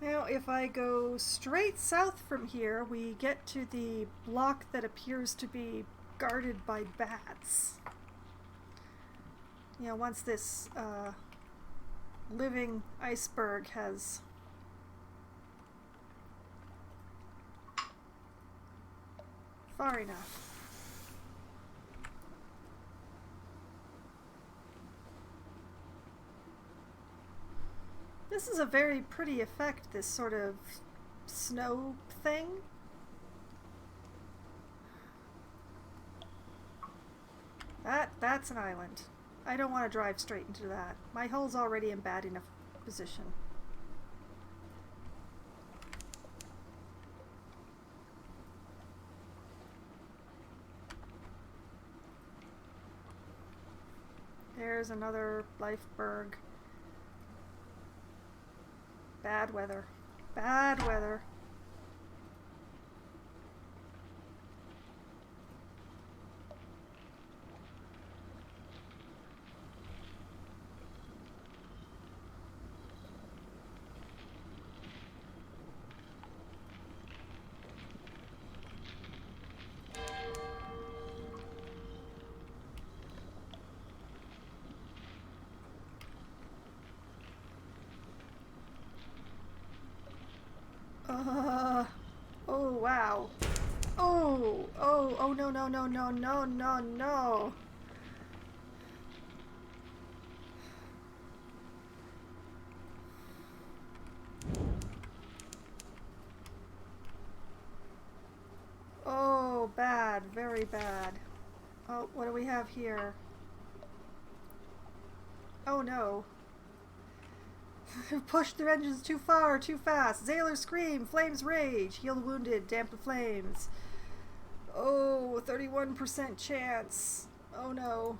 Now, if I go straight south from here, we get to the block that appears to be guarded by bats. You know, once this living iceberg has far enough. This is a very pretty effect, this sort of snow thing. That's an island. I don't want to drive straight into that. My hull's already in bad enough position. There's another lifeberg. Bad weather. Bad weather. no! Oh no, no, no, no, no, no, no! Oh, bad. Very bad. Oh, what do we have here? Oh no. Pushed their engines too far, too fast. Sailors scream, flames rage. Heal the wounded, damp the flames. Oh, 31% chance. Oh no.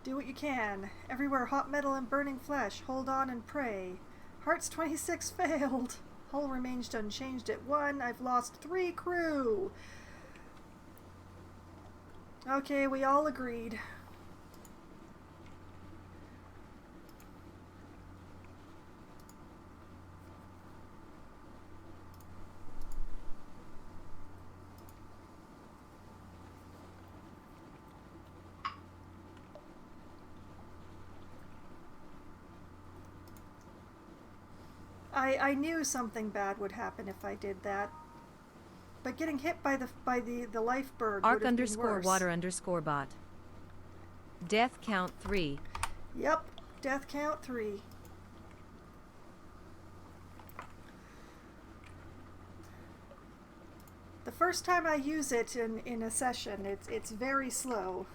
Do what you can. Everywhere hot metal and burning flesh. Hold on and pray. Hearts 26 failed. Hull remains unchanged at 1. I've lost 3 crew. Okay, we all agreed. I knew something bad would happen if I did that. But getting hit by the life berg would have been worse. Arc_water_bot. Death count 3. Yep, death count 3. The first time I use it in a session, it's very slow.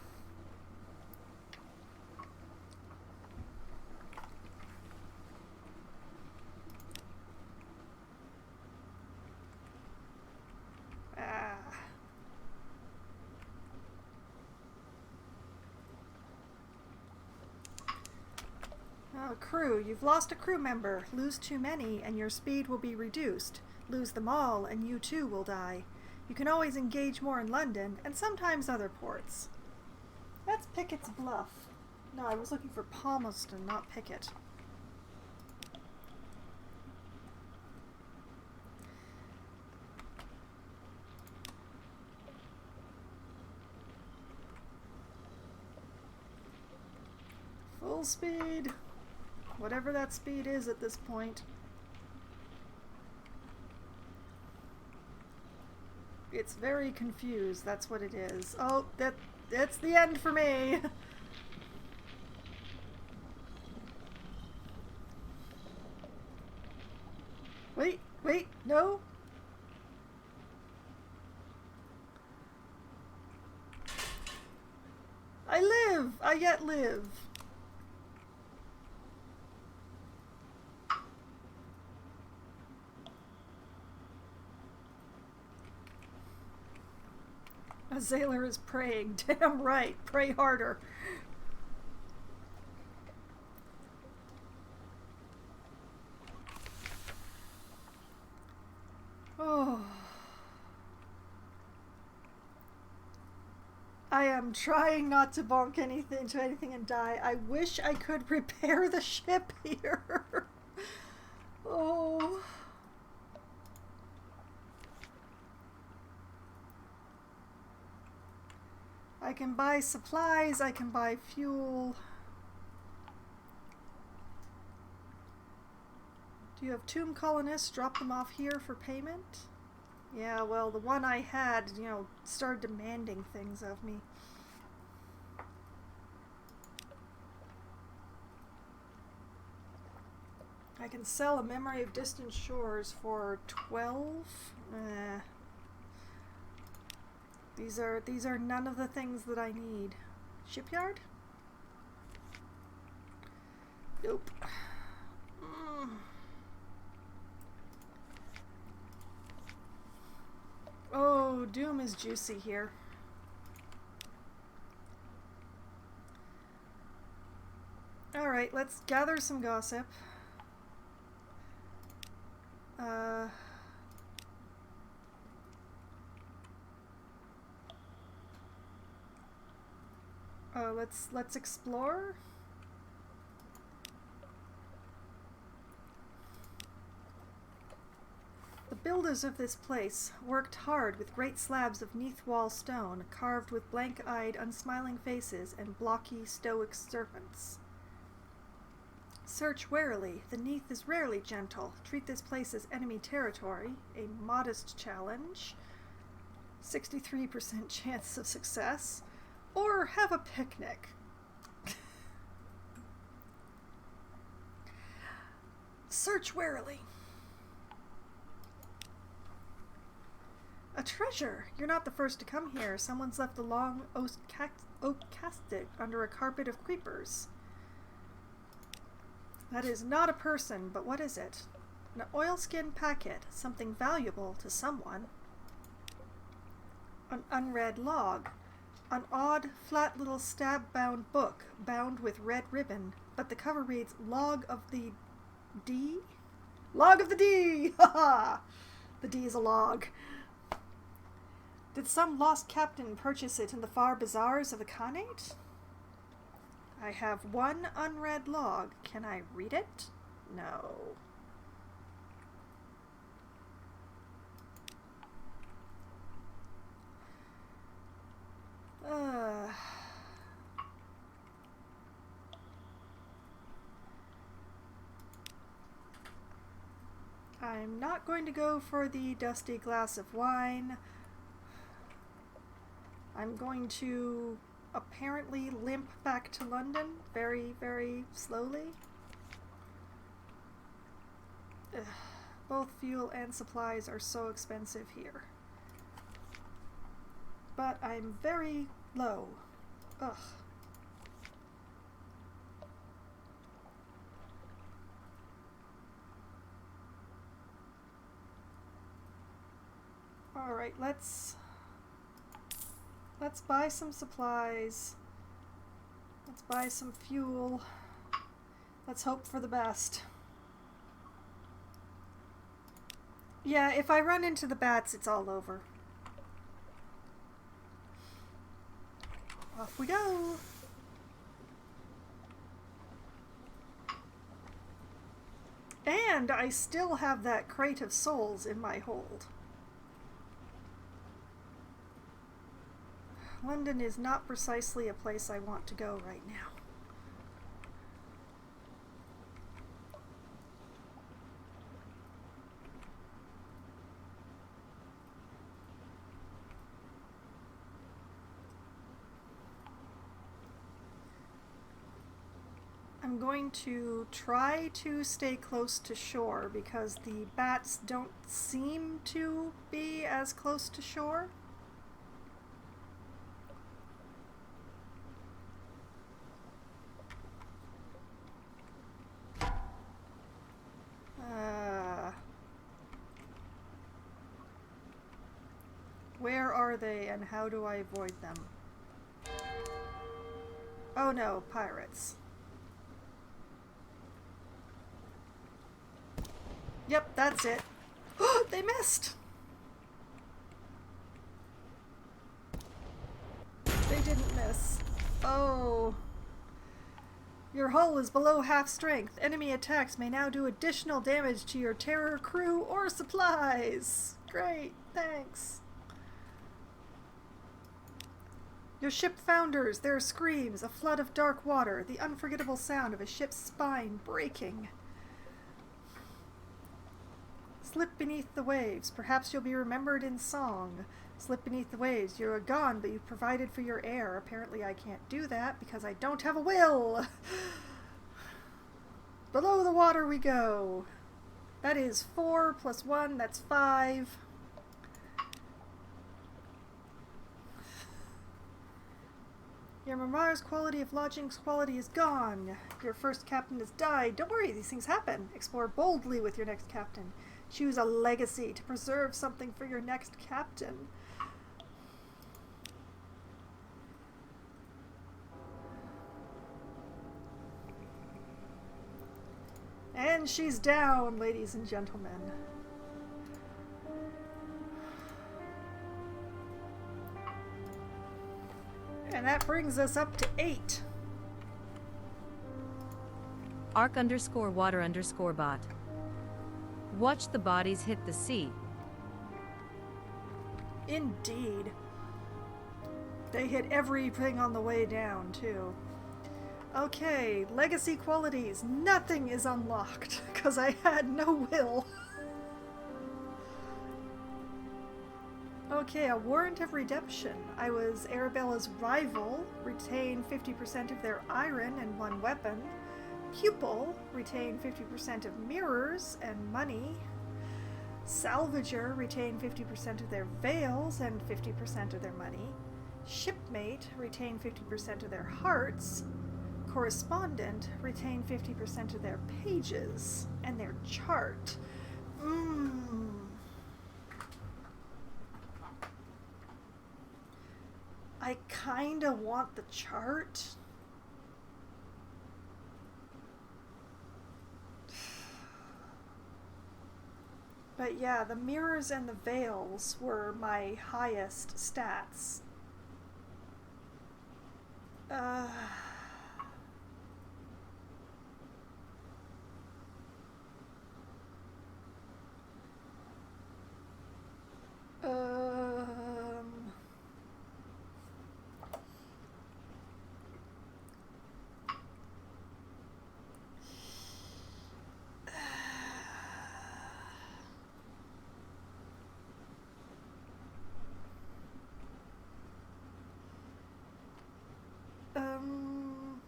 Crew. You've lost a crew member. Lose too many and your speed will be reduced. Lose them all and you too will die. You can always engage more in London and sometimes other ports. That's Pickett's Bluff. No, I was looking for Palmerston, not Pickett. Full speed. Whatever that speed is at this point. It's very confused, that's what it is. Oh, that's the end for me! Wait, no? I live! I yet live! A sailor is praying. Damn right. Pray harder. Oh. I am trying not to bonk anything and die. I wish I could repair the ship here. Oh. I can buy supplies, I can buy fuel. Do you have tomb colonists? Drop them off here for payment? Yeah, well, the one I had, started demanding things of me. I can sell a memory of distant shores for 12. These are none of the things that I need. Shipyard? Nope. Oh, Doom is juicy here. Alright, let's gather some gossip. Let's explore. The builders of this place worked hard with great slabs of neath wall stone carved with blank-eyed, unsmiling faces and blocky, stoic serpents. Search warily. The Neath is rarely gentle. Treat this place as enemy territory. A modest challenge. 63% chance of success. Or have a picnic. Search warily. A treasure! You're not the first to come here. Someone's left a long oak casket under a carpet of creepers. That is not a person, but what is it? An oilskin packet. Something valuable to someone. An unread log. An odd, flat little stab-bound book, bound with red ribbon, but the cover reads, Log of the D? Log of the D! Ha ha! The D is a log. Did some lost captain purchase it in the far bazaars of the Khanate? I have one unread log. Can I read it? No. I'm not going to go for the dusty glass of wine. I'm going to apparently limp back to London very, very slowly. Ugh. Both fuel and supplies are so expensive here. But I'm very low. Ugh. Alright, let's buy some supplies. Let's buy some fuel. Let's hope for the best. Yeah, if I run into the bats, it's all over. Off we go! And I still have that crate of souls in my hold. London is not precisely a place I want to go right now. I'm going to try to stay close to shore because the bats don't seem to be as close to shore. Where are they and how do I avoid them? Oh no, pirates. Yep, that's it. They missed! They didn't miss. Oh. Your hull is below half strength. Enemy attacks may now do additional damage to your terror crew or supplies. Great, thanks. Your ship founders, their screams, a flood of dark water, the unforgettable sound of a ship's spine breaking. Slip beneath the waves, perhaps you'll be remembered in song. Slip beneath the waves, you're gone, but you've provided for your heir. Apparently I can't do that because I don't have a will. Below the water we go. That is 4 plus 1, that's 5. Your Mama's quality of lodging's quality is gone. Your first captain has died. Don't worry, these things happen. Explore boldly with your next captain. Choose a legacy to preserve something for your next captain. And she's down, ladies and gentlemen. And that brings us up to 8. Arc_water_bot. Watch the bodies hit the sea. Indeed. They hit everything on the way down, too. Okay, legacy qualities. Nothing is unlocked because I had no will. Okay, a warrant of redemption. I was Arabella's rival, retain 50% of their iron and one weapon. Pupil, retain 50% of mirrors and money. Salvager, retain 50% of their veils and 50% of their money. Shipmate, retain 50% of their hearts. Correspondent, retain 50% of their pages and their chart. I kinda want the chart. But yeah, the mirrors and the veils were my highest stats. Um, um,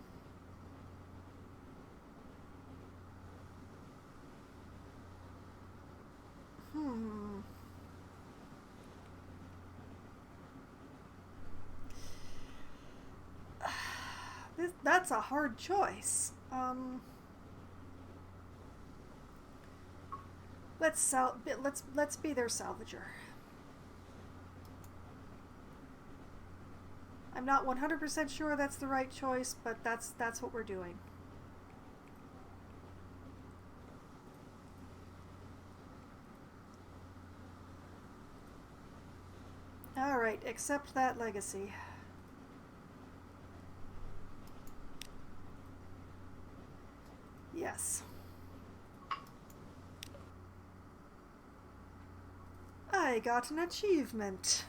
hmm. That's a hard choice. Let's be their salvager. I'm not 100% sure that's the right choice, but that's what we're doing. All right, accept that legacy. Yes. I got an achievement.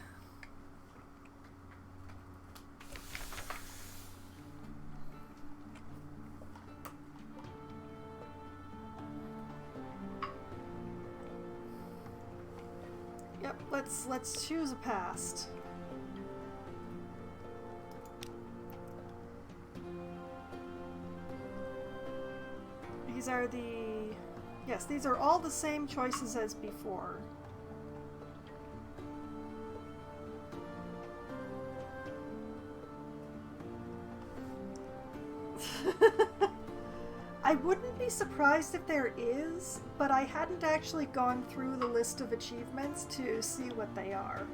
Yep, let's choose a past. These are all the same choices as before. I wouldn't be surprised if there is, but I hadn't actually gone through the list of achievements to see what they are.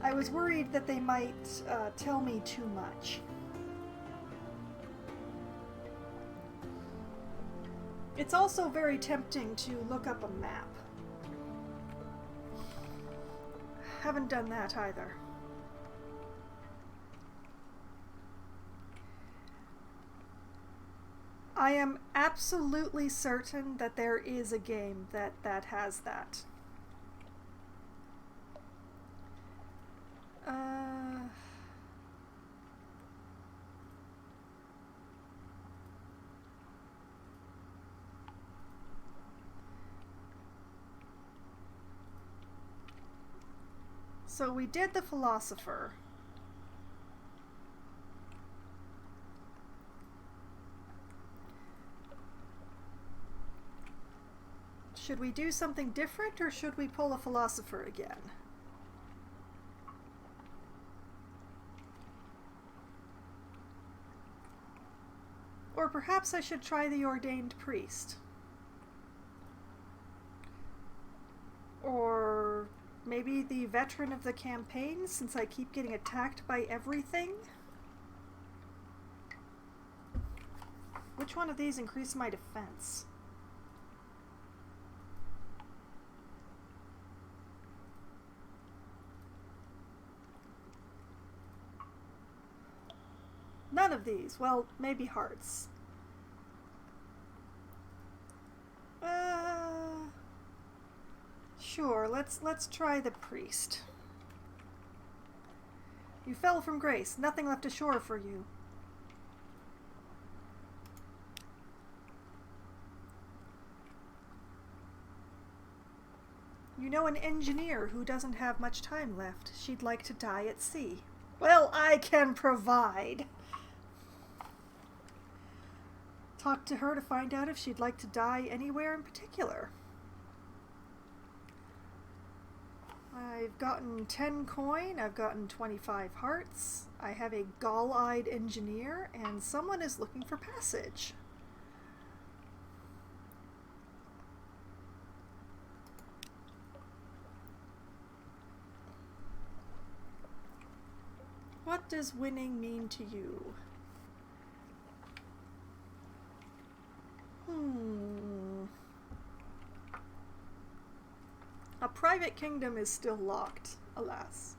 I was worried that they might tell me too much. It's also very tempting to look up a map. Haven't done that either. I am absolutely certain that there is a game that has that. So we did the philosopher. Should we do something different, or should we pull a philosopher again? Or perhaps I should try the ordained priest. Or maybe the veteran of the campaign, since I keep getting attacked by everything? Which one of these increased my defense? None of these. Well, maybe hearts. Sure, let's try the priest. You fell from grace. Nothing left ashore for you. You know an engineer who doesn't have much time left. She'd like to die at sea. Well, I can provide. Talk to her to find out if she'd like to die anywhere in particular. I've gotten 10 coin, I've gotten 25 hearts, I have a gall-eyed engineer, and someone is looking for passage. What does winning mean to you? A private kingdom is still locked, alas.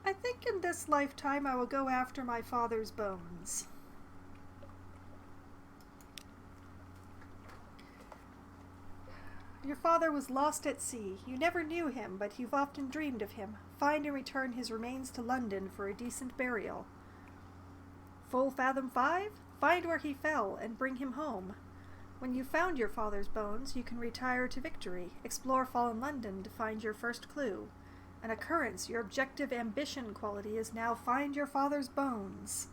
I think in this lifetime I will go after my father's bones. Your father was lost at sea. You never knew him, but you've often dreamed of him. Find and return his remains to London for a decent burial. Full fathom 5? Find where he fell and bring him home. When you've found your father's bones, you can retire to Victory, explore fallen London to find your first clue. An occurrence, your objective ambition quality is now find your father's bones.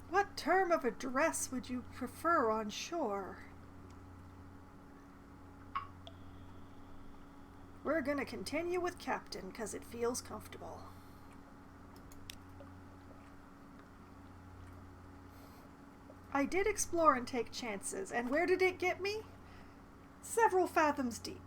What term of address would you prefer on shore? We're gonna continue with Captain, 'cause it feels comfortable. I did explore and take chances, and where did it get me? Several fathoms deep.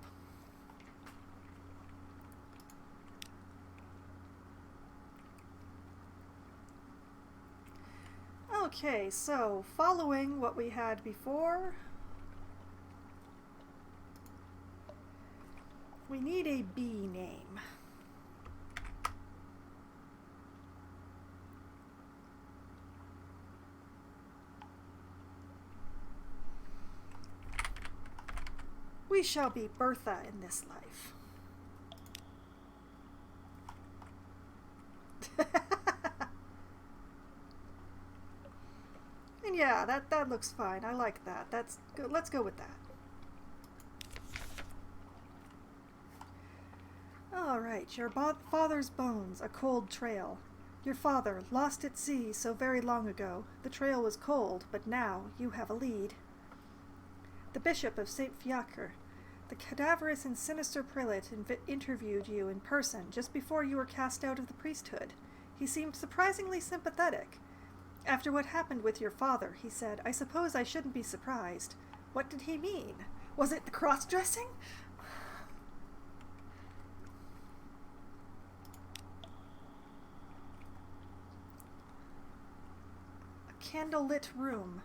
Okay, so following what we had before, we need a bee name. We shall be Bertha in this life. And yeah, that looks fine. I like that. That's good. Let's go with that. Alright, your father's bones, a cold trail. Your father, lost at sea so very long ago. The trail was cold, but now you have a lead. The Bishop of St. Fiacre. The cadaverous and sinister prelate interviewed you in person just before you were cast out of the priesthood. He seemed surprisingly sympathetic. After what happened with your father, he said, I suppose I shouldn't be surprised. What did he mean? Was it the cross-dressing? A candle-lit room.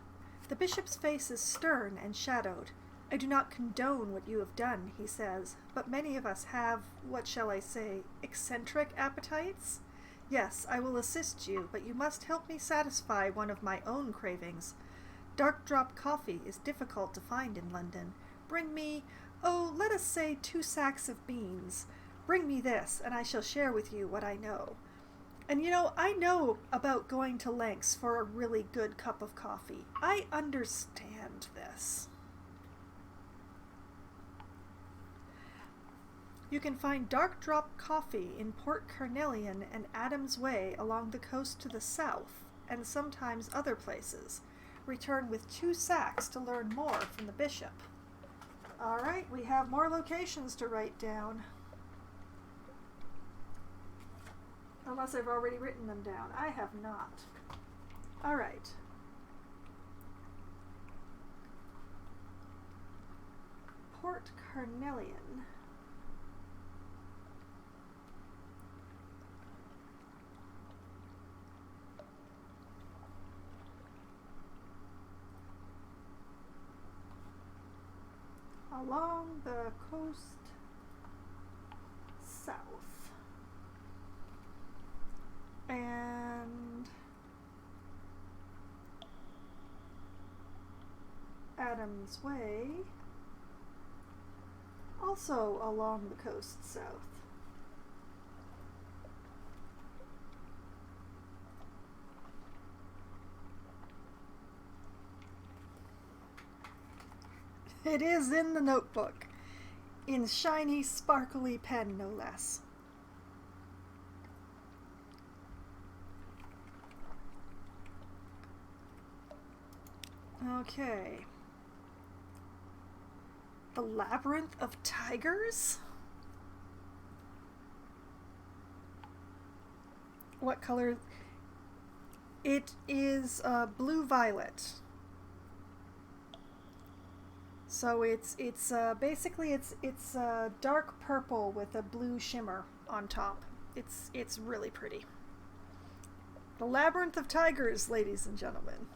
The bishop's face is stern and shadowed. I do not condone what you have done, he says, but many of us have, what shall I say, eccentric appetites? Yes, I will assist you, but you must help me satisfy one of my own cravings. Dark drop coffee is difficult to find in London. Bring me, let us say 2 sacks of beans. Bring me this, and I shall share with you what I know. And you know, I know about going to lengths for a really good cup of coffee. I understand this. You can find dark drop coffee in Port Carnelian and Adams Way along the coast to the south, and sometimes other places. Return with 2 sacks to learn more from the bishop. Alright, we have more locations to write down. Unless I've already written them down. I have not. Alright. Port Carnelian. Along the coast south. And Adams Way, also along the coast south. It is in the notebook, in shiny, sparkly pen, no less. Okay. The Labyrinth of Tigers? What color? It is blue-violet. So it's basically dark purple with a blue shimmer on top. It's really pretty. The Labyrinth of Tigers, ladies and gentlemen,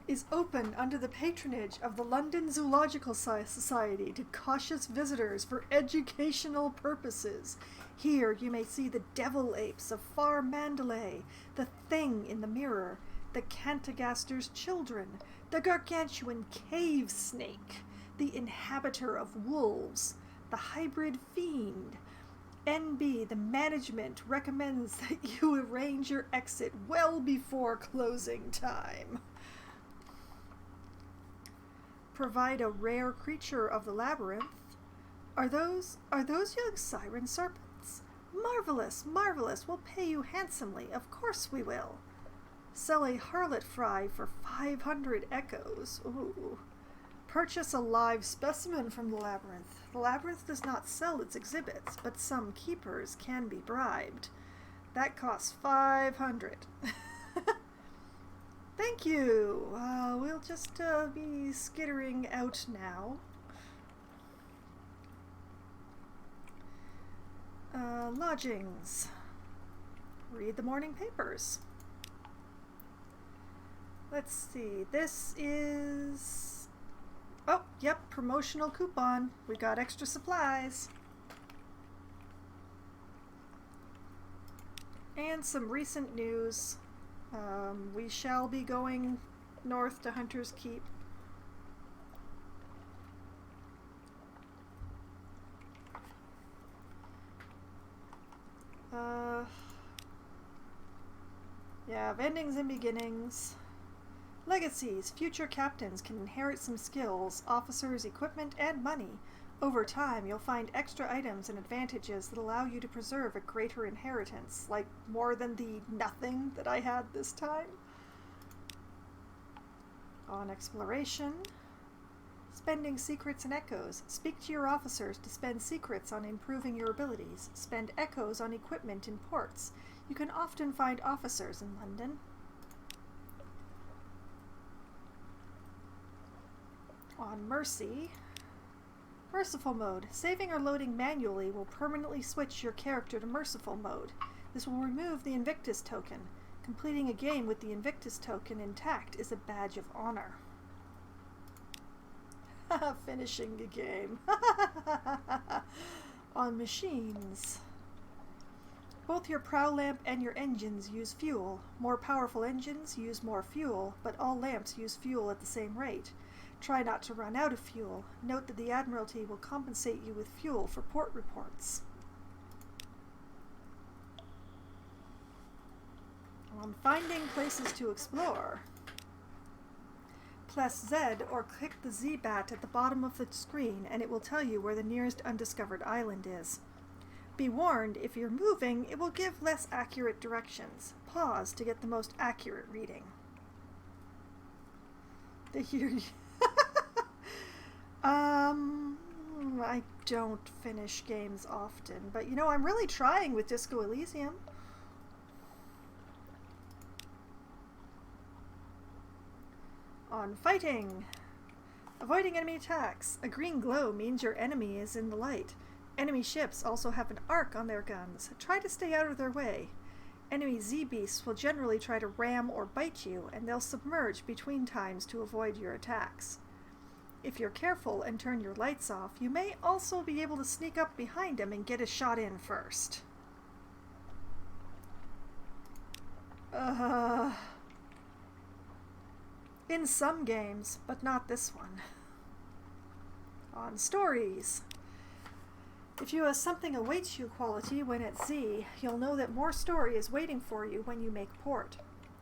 is open under the patronage of the London Zoological Society to cautious visitors for educational purposes. Here you may see the devil apes of far Mandalay, the thing in the mirror, the Cantagaster's children, the gargantuan cave snake, the inhabitor of wolves, the hybrid fiend. NB, the management recommends that you arrange your exit well before closing time. Provide a rare creature of the labyrinth. Are those young siren serpents? Marvelous, marvelous. We'll pay you handsomely. Of course we will. Sell a harlot fry for 500 echoes. Ooh. Purchase a live specimen from the labyrinth. The labyrinth does not sell its exhibits, but some keepers can be bribed. That costs 500. Thank you. We'll just be skittering out now. Lodgings. Read the morning papers. Let's see. This is... Oh, yep, promotional coupon. We got extra supplies. And some recent news. We shall be going north to Hunter's Keep. Yeah, endings and beginnings. Legacies. Future captains can inherit some skills, officers, equipment, and money. Over time, you'll find extra items and advantages that allow you to preserve a greater inheritance, like more than the nothing that I had this time. On exploration. Spending secrets and echoes. Speak to your officers to spend secrets on improving your abilities. Spend echoes on equipment in ports. You can often find officers in London. On Mercy. Merciful mode. Saving or loading manually will permanently switch your character to merciful mode. This will remove the Invictus token. Completing a game with the Invictus token intact is a badge of honor. Finishing a game. On machines. Both your prow lamp and your engines use fuel. More powerful engines use more fuel, but all lamps use fuel at the same rate. Try not to run out of fuel. Note that the Admiralty will compensate you with fuel for port reports. On finding places to explore. Press Z or click the Z bat at the bottom of the screen and it will tell you where the nearest undiscovered island is. Be warned, if you're moving, it will give less accurate directions. Pause to get the most accurate reading. I don't finish games often, but you know, I'm really trying with Disco Elysium. On fighting. Avoiding enemy attacks. A green glow means your enemy is in the light. Enemy ships also have an arc on their guns. Try to stay out of their way. Enemy Z-beasts will generally try to ram or bite you, and they'll submerge between times to avoid your attacks. If you're careful and turn your lights off, you may also be able to sneak up behind him and get a shot in first. In some games, but not this one. On stories. If you have something awaits you quality when at sea, you'll know that more story is waiting for you when you make port.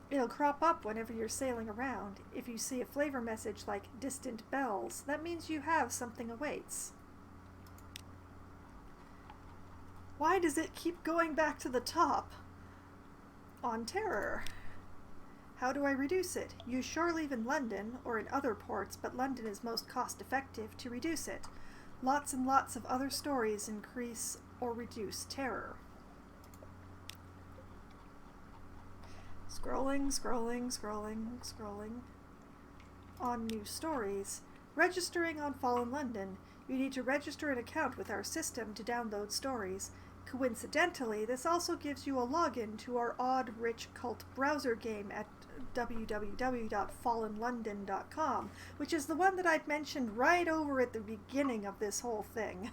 It'll crop up whenever you're sailing around. If you see a flavor message like distant bells, that means you have something awaits. Why does it keep going back to the top? On terror. How do I reduce it? Use shore leave in London or in other ports, but London is most cost effective to reduce it. Lots and lots of other stories increase or reduce terror. Scrolling, scrolling, scrolling, scrolling. On new stories. Registering on Fallen London. You need to register an account with our system to download stories. Coincidentally, this also gives you a login to our odd, rich cult browser game at www.fallenlondon.com, which is the one that I'd mentioned right over at the beginning of this whole thing.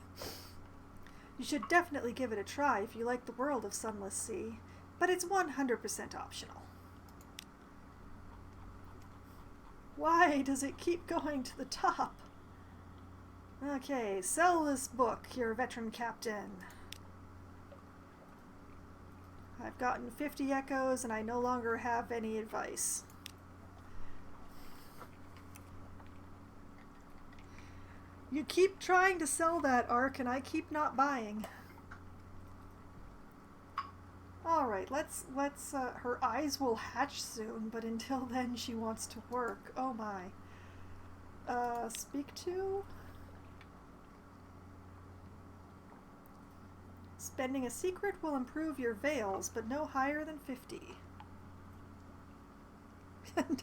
You should definitely give it a try if you like the world of Sunless Sea, but it's 100% optional. Why does it keep going to the top? Okay, sell this book, you're a veteran captain. I've gotten 50 echoes and I no longer have any advice. You keep trying to sell that, Ark, and I keep not buying. Alright, let's her eyes will hatch soon, but until then she wants to work. Oh my. Speak to? Spending a secret will improve your veils, but no higher than 50.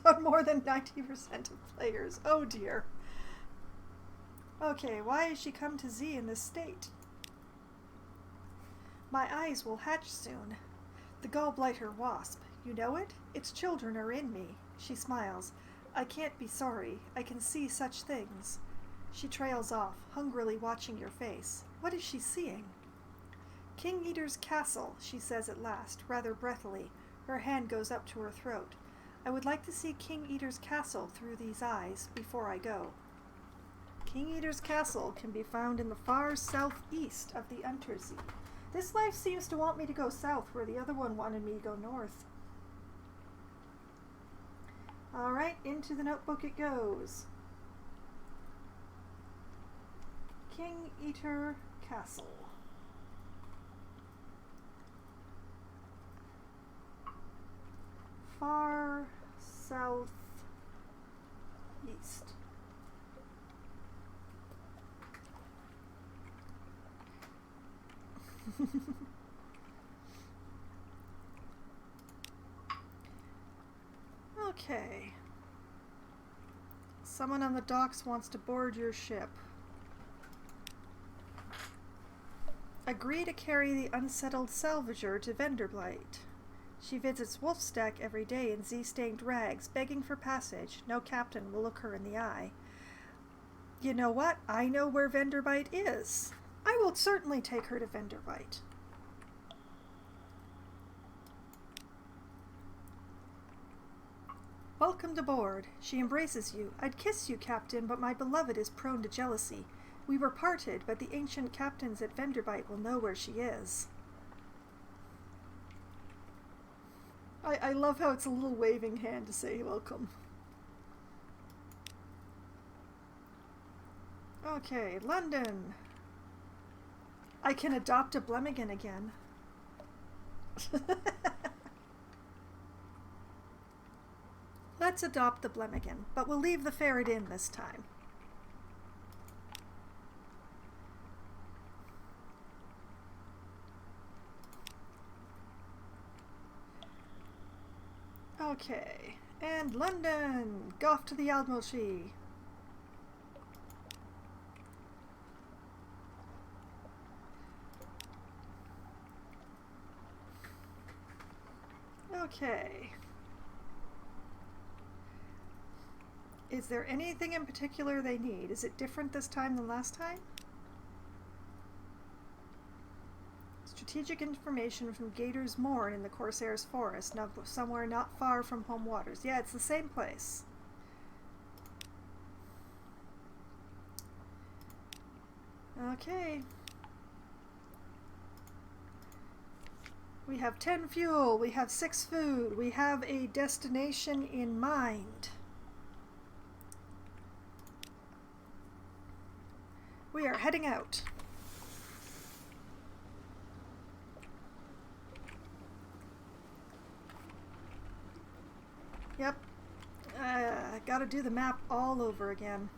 Done more than 90% of players. Oh dear. Okay, why has she come to Z in this state? My eyes will hatch soon. The gallblighter wasp. You know it? Its children are in me. She smiles. I can't be sorry. I can see such things. She trails off, hungrily watching your face. What is she seeing? King Eater's castle, she says at last, rather breathily. Her hand goes up to her throat. I would like to see King Eater's castle through these eyes before I go. King Eater's castle can be found in the far southeast of the Untersee. This life seems to want me to go south where the other one wanted me to go north. Alright, into the notebook it goes. King Eater Castle. Far south east. Okay. Someone on the docks wants to board your ship. Agree to carry the unsettled salvager to Venderblight. She visits Wolfstack every day in Z-stained rags, begging for passage. No captain will look her in the eye. You know what? I know where Venderbight is. I will certainly take her to Venderbight. Welcome to board. She embraces you. I'd kiss you, Captain, but my beloved is prone to jealousy. We were parted, but the ancient captains at Venderbight will know where she is. I love how it's a little waving hand to say welcome. Okay, London. I can adopt a Blemigan again. Let's adopt the Blemigan, but we'll leave the ferret in this time. Okay, and London! Go off to the Admiralty. Okay. Is there anything in particular they need? Is it different this time than last time? Strategic information from Gator's Mourn in the Corsair's Forest, somewhere not far from home waters. Yeah, it's the same place. Okay. We have 10 fuel, we have 6 food, we have a destination in mind. We are heading out. Yep. Gotta do the map all over again.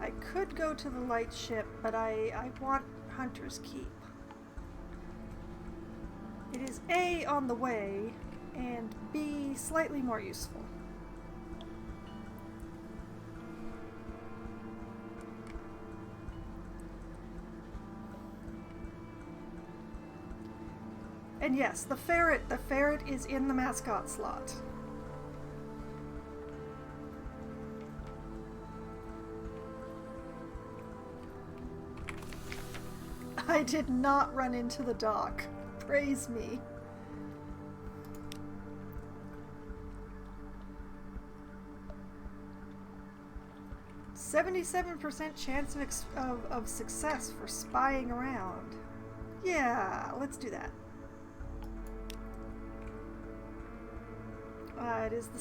I could go to the lightship, but I want Hunter's Keep. It is A, on the way, and B, slightly more useful. And yes, the ferret is in the mascot slot. I did not run into the dock. Praise me. %77% chance of success for spying around. Yeah, let's do that. It is the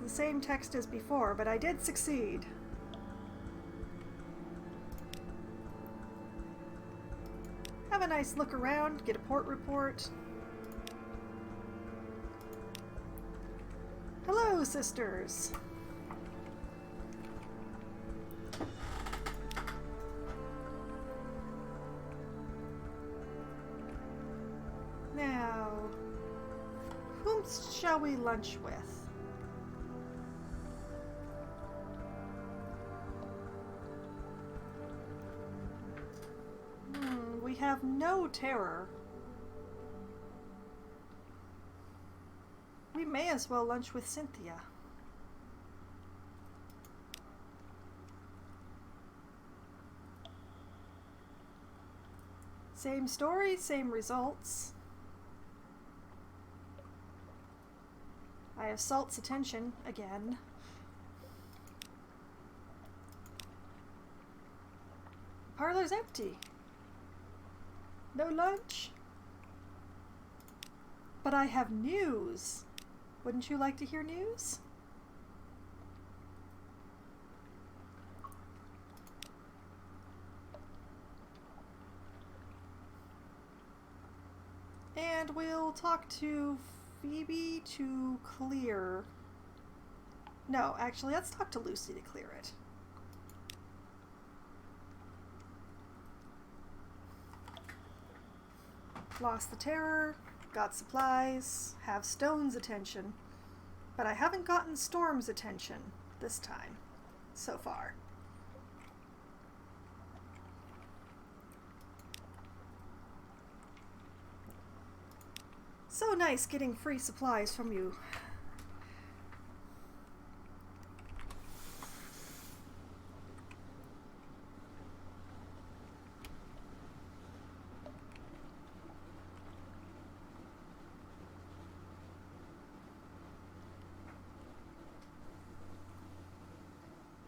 same text as before, but I did succeed. Have a nice look around, get a port report. Hello, sisters. Now, whom shall we lunch with? We have no terror. We may as well lunch with Cynthia. Same story, same results. I have Salt's attention again. Parlor's empty. No lunch? But I have news. Wouldn't you like to hear news? And we'll talk to Phoebe to clear... No, actually, let's talk to Lucy to clear it. Lost the terror, got supplies, have Stone's attention, but I haven't gotten Storm's attention this time, so far. So nice getting free supplies from you.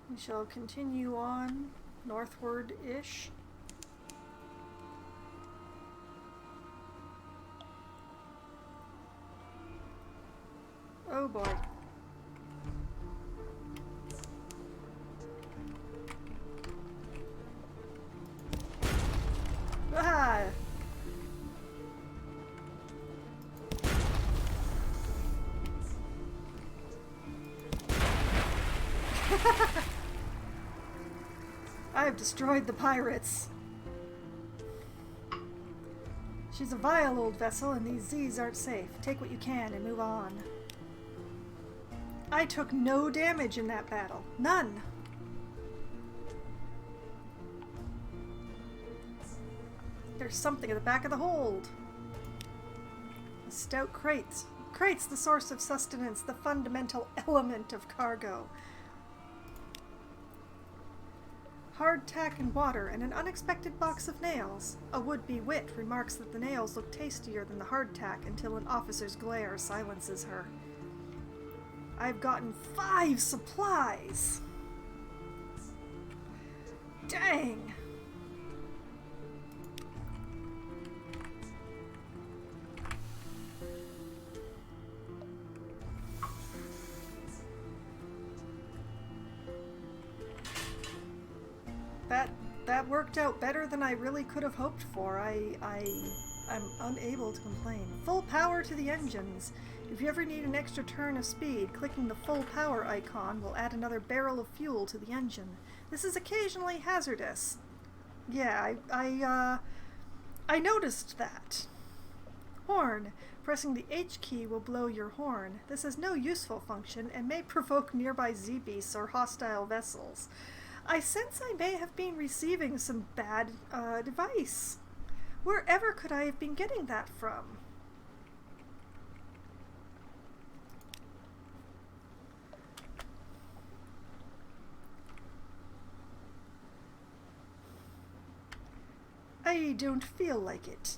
We shall continue on northward-ish. Oh boy. Ah! I have destroyed the pirates. She's a vile old vessel, and these Z's aren't safe. Take what you can and move on. I took no damage in that battle. None. There's something at the back of the hold. Stout crates. Crates, the source of sustenance, the fundamental element of cargo. Hardtack and water, and an unexpected box of nails. A would-be wit remarks that the nails look tastier than the hardtack until an officer's glare silences her. I've gotten 5 supplies! Dang! That worked out better than I really could have hoped for. I'm unable to complain. Full power to the engines. If you ever need an extra turn of speed, clicking the full power icon will add another barrel of fuel to the engine. This is occasionally hazardous. Yeah, I noticed that. Horn. Pressing the H key will blow your horn. This has no useful function and may provoke nearby Z-beasts or hostile vessels. I sense I may have been receiving some bad advice. Wherever could I have been getting that from? I don't feel like it.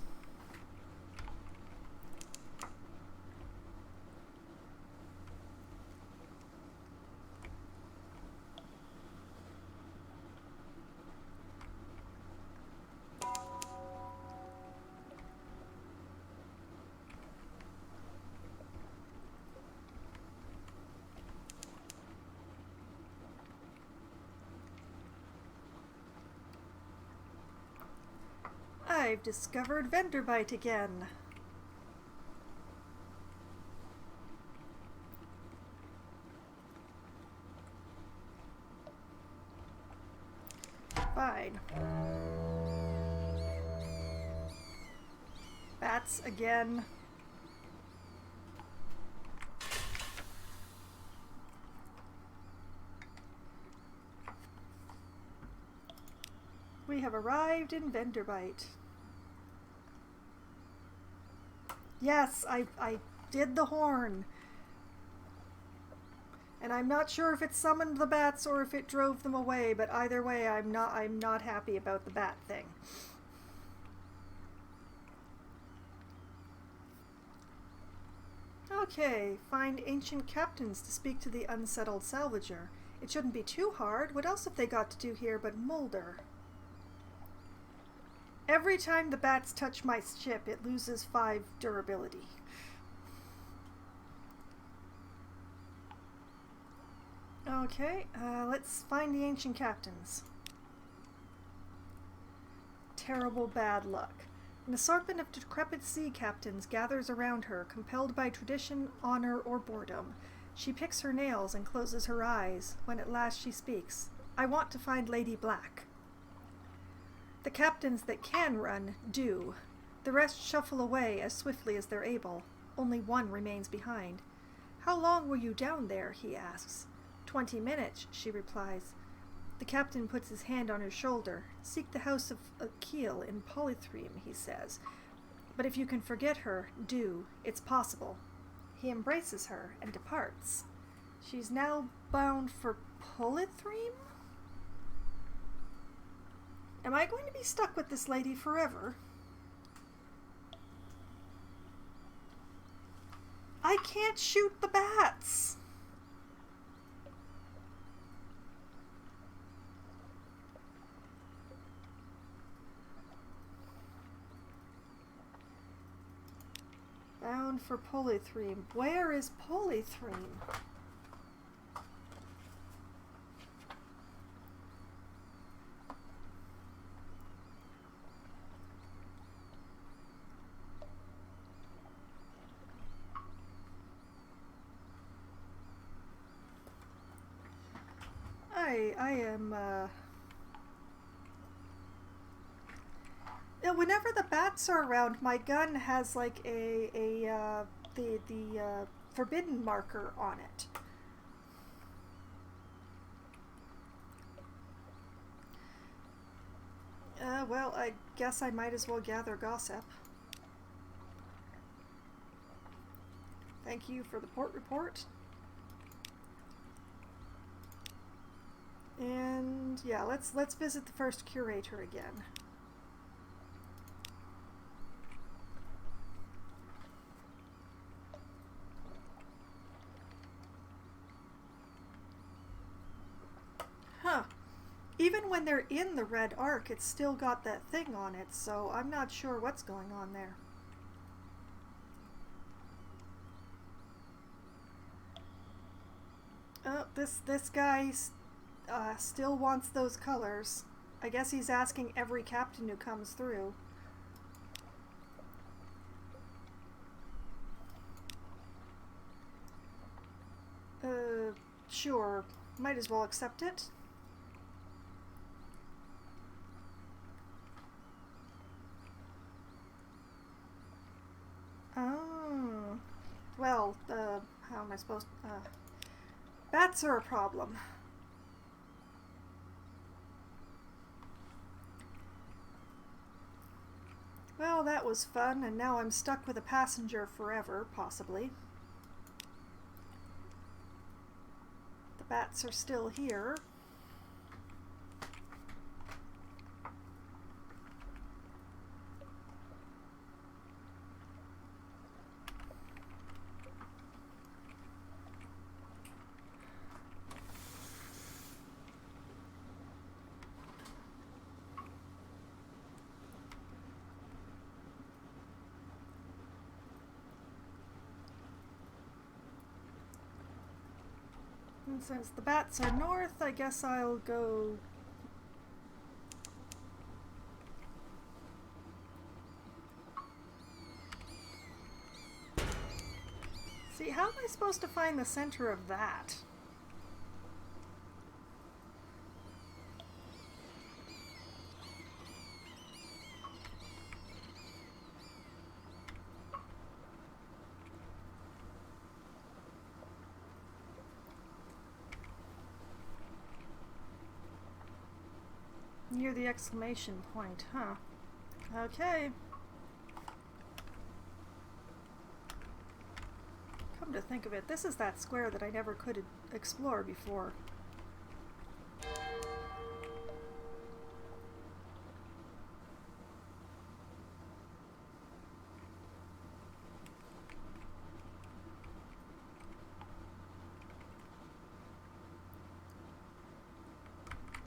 I've discovered Venderbite again. Fine. Bats again. We have arrived in Venderbite. Yes, I did the horn. And I'm not sure if it summoned the bats or if it drove them away, but either way I'm not happy about the bat thing. Okay, find ancient captains to speak to the unsettled salvager. It shouldn't be too hard. What else have they got to do here but molder? Every time the bats touch my ship, it loses 5 durability. Okay, let's find the ancient captains. Terrible bad luck. An assortment of decrepit sea captains gathers around her, compelled by tradition, honor, or boredom. She picks her nails and closes her eyes, when at last she speaks. I want to find Lady Black. The captains that can run do. The rest shuffle away as swiftly as they're able. Only one remains behind. How long were you down there? He asks. 20 minutes, she replies. The captain puts his hand on her shoulder. Seek the house of Akil in Polythreme, he says. But if you can forget her, do. It's possible. He embraces her and departs. She's now bound for Polythreme? Am I going to be stuck with this lady forever? I can't shoot the bats! Bound for Polythreme. Where is Polythreme? I am, whenever the bats are around, my gun has like the forbidden marker on it. Well, I guess I might as well gather gossip. Thank you for the port report. And yeah, let's visit the first curator again. Huh. Even when they're in the red arc, it's still got that thing on it, so I'm not sure what's going on there. Oh, this guy still wants those colors. I guess he's asking every captain who comes through. Sure. Might as well accept it. Oh. Well, how am I supposed to... bats are a problem. Well, that was fun, and now I'm stuck with a passenger forever, possibly. The bats are still here. And since the bats are north, I guess I'll go... See, how am I supposed to find the center of that? Near the exclamation point, huh? Okay. Come to think of it, this is that square that I never could explore before.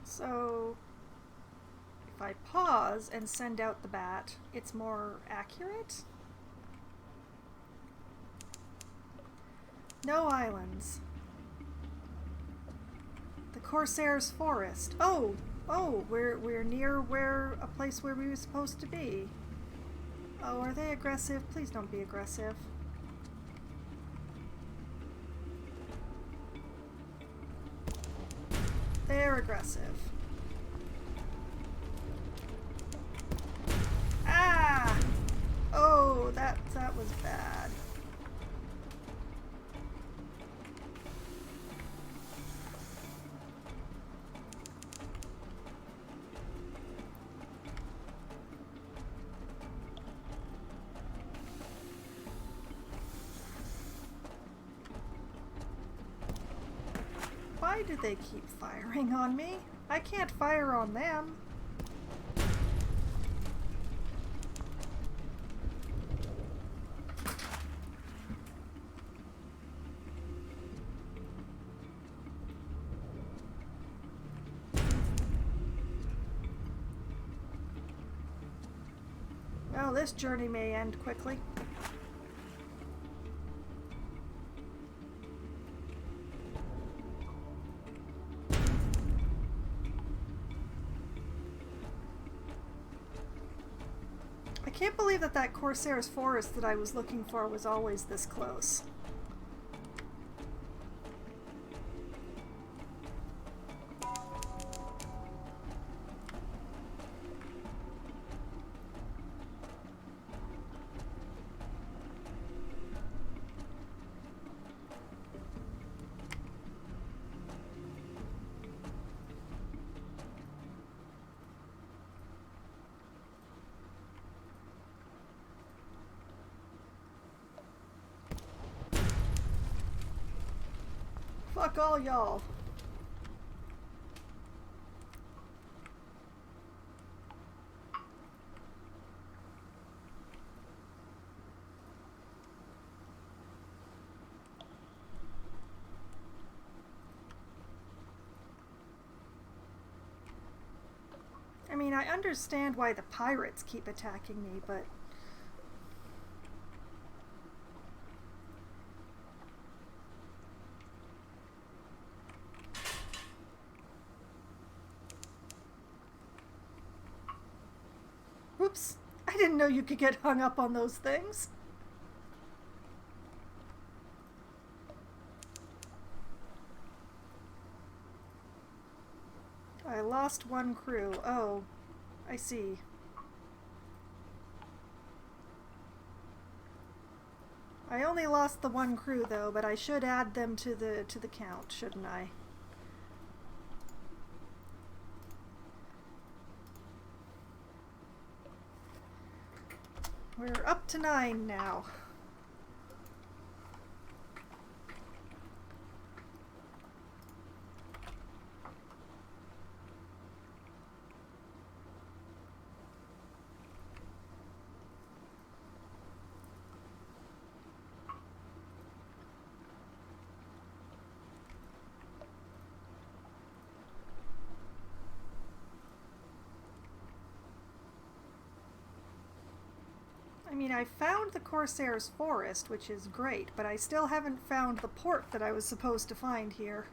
So... if I pause and send out the bat, it's more accurate? No islands. The Corsair's Forest. Oh! Oh, we're near a place where we were supposed to be. Oh, are they aggressive? Please don't be aggressive. They're aggressive. Ah! Oh, that was bad. Why do they keep firing on me? I can't fire on them. Well, this journey may end quickly. I can't believe that Corsair's Forest that I was looking for was always this close. Fuck all y'all. I mean, I understand why the pirates keep attacking me, but... Whoops! I didn't know you could get hung up on those things. I lost one crew. Oh, I see. I only lost the one crew though, but I should add them to the count, shouldn't I? We're up to 9 now. I mean, I found the Corsair's forest, which is great, but I still haven't found the port that I was supposed to find here.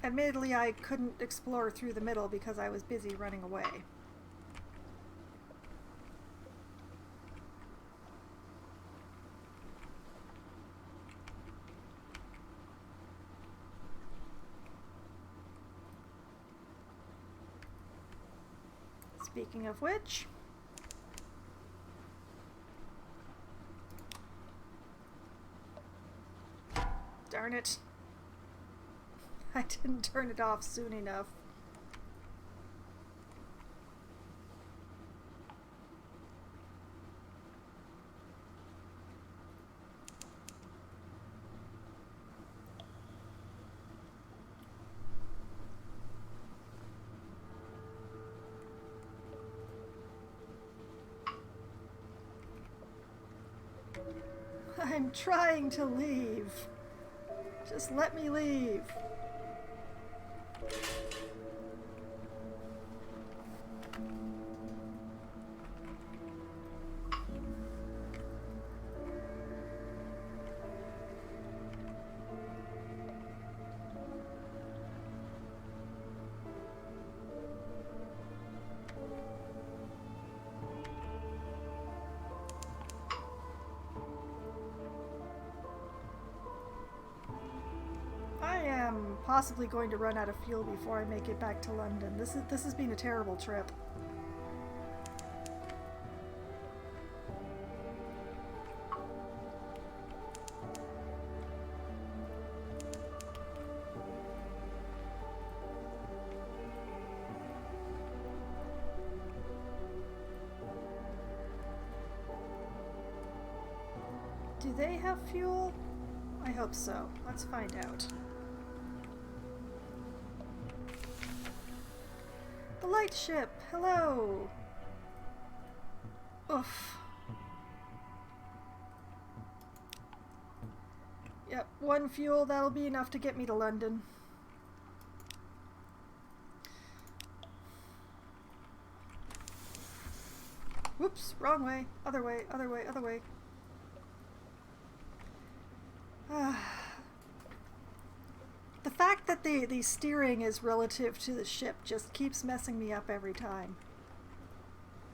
Admittedly, I couldn't explore through the middle because I was busy running away. Speaking of which, darn it, I didn't turn it off soon enough. I'm trying to leave. Just let me leave. Possibly going to run out of fuel before I make it back to London. This has been a terrible trip. Do they have fuel? I hope so. Let's find out. The lightship! Hello! Oof. Yep, 1 fuel, that'll be enough to get me to London. Whoops, wrong way. Other way, other way, other way. The fact that the steering is relative to the ship just keeps messing me up every time.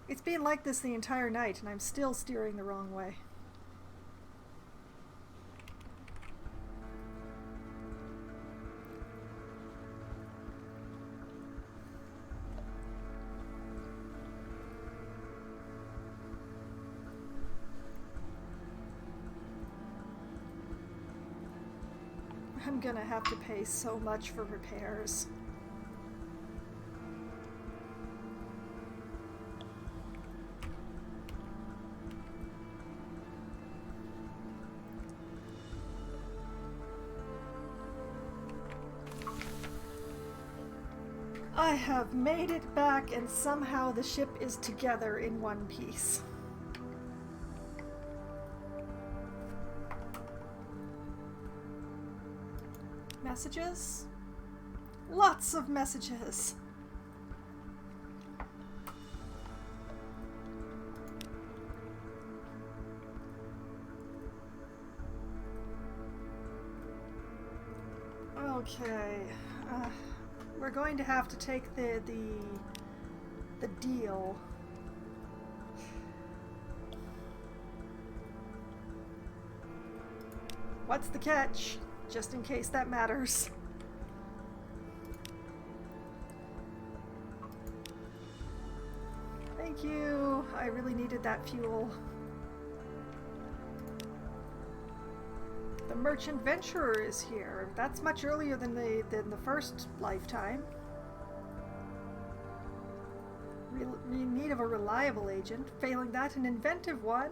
It's been like this the entire night, and I'm still steering the wrong way. I'm gonna have to pay so much for repairs. I have made it back, and somehow the ship is together in one piece. Messages? Lots of messages. Okay. We're going to have to take the deal. What's the catch? Just in case that matters. Thank you. I really needed that fuel. The Merchant Venturer is here. That's much earlier than the first lifetime. In need of a reliable agent. Failing that, an inventive one.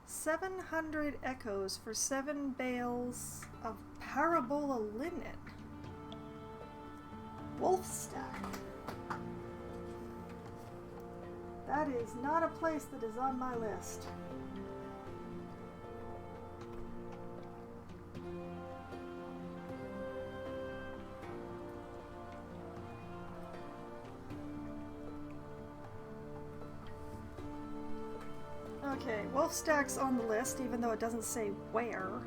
$700 echoes for 7 bales of parabola linen. Wolf stack. That is not a place that is on my list. Okay, wolf stack's on the list, even though it doesn't say where.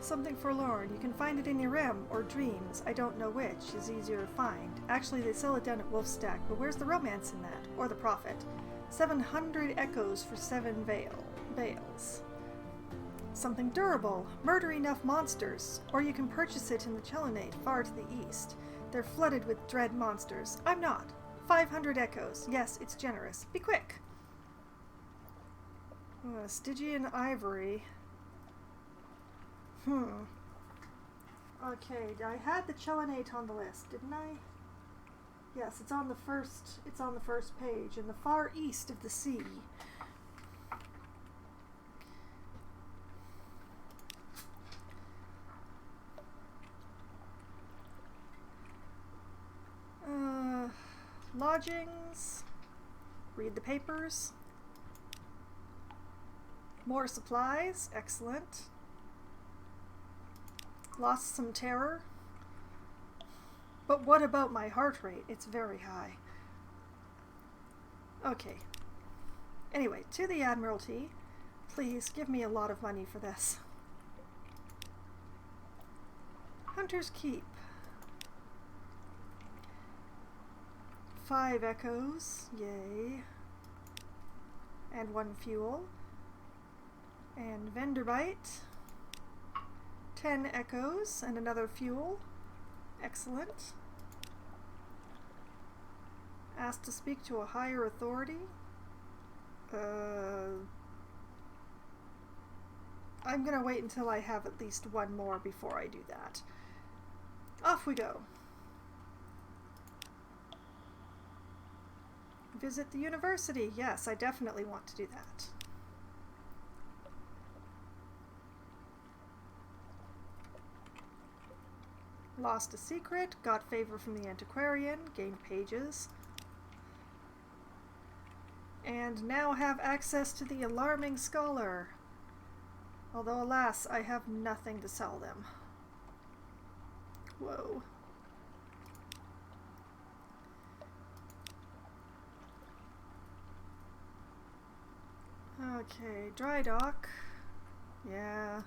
Something forlorn. You can find it in your REM or dreams. I don't know which is easier to find. Actually, they sell it down at Wolfstack, but where's the romance in that? Or the profit? 700 echoes for 7 bales. Something durable. Murder enough monsters. Or you can purchase it in the Chelenate, far to the east. They're flooded with dread monsters. I'm not. 500 echoes. Yes, it's generous. Be quick. Stygian ivory. Okay, I had the Chelenate on the list, didn't I? Yes, it's on the first page, in the far east of the sea. Lodgings. Read the papers. More supplies. Excellent. Lost some terror. But what about my heart rate? It's very high. Okay. Anyway, to the Admiralty. Please give me a lot of money for this. Hunter's Keep. 5 echoes. Yay. And 1 fuel. And Venderbite. 10 echoes and another fuel. Excellent. Asked to speak to a higher authority. I'm gonna wait until I have at least 1 more before I do that. Off we go. Visit the university. Yes, I definitely want to do that. Lost a secret, got favor from the antiquarian, gained pages, and now have access to the alarming scholar. Although, alas, I have nothing to sell them. Whoa. Okay, dry dock. Yeah.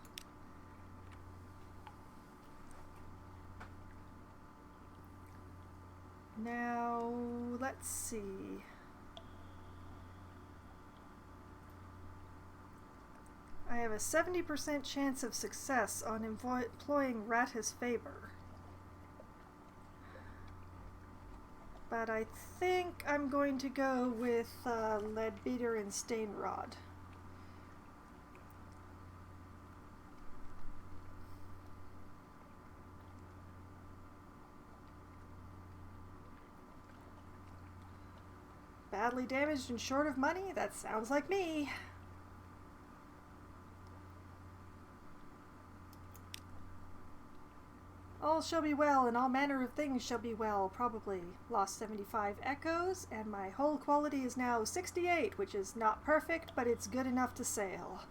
Now, let's see. I have a 70% chance of success on employing Rattus Faber. But I think I'm going to go with Leadbeater and Stainrod. badly damaged and short of money? That sounds like me. All shall be well, and all manner of things shall be well, probably. Lost 75 echoes, and my hull quality is now 68, which is not perfect, but it's good enough to sail.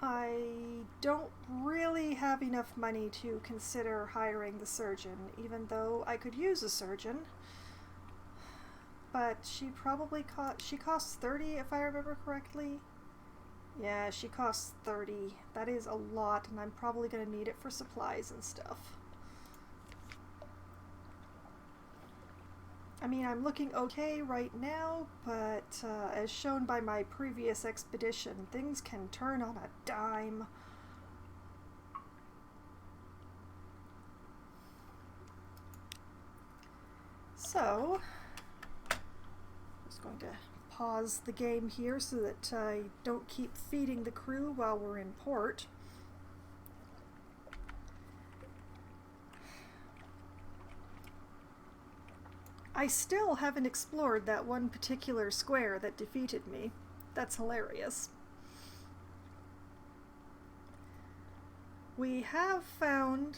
I don't really have enough money to consider hiring the surgeon, even though I could use a surgeon. But she probably costs 30 if I remember correctly. Yeah, she costs 30. That is a lot, and I'm probably going to need it for supplies and stuff. I mean, I'm looking okay right now, but as shown by my previous expedition, things can turn on a dime. So, just going to pause the game here so that I don't keep feeding the crew while we're in port. I still haven't explored that one particular square that defeated me. That's hilarious. We have found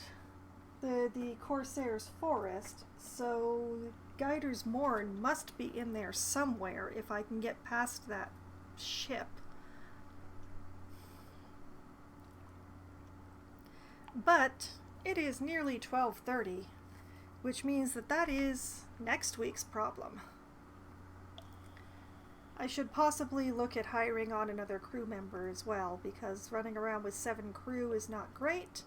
the Corsair's Forest, so Guider's Morn must be in there somewhere if I can get past that ship. But it is nearly 12:30, which means that is next week's problem. I should possibly look at hiring on another crew member as well, because running around with 7 crew is not great.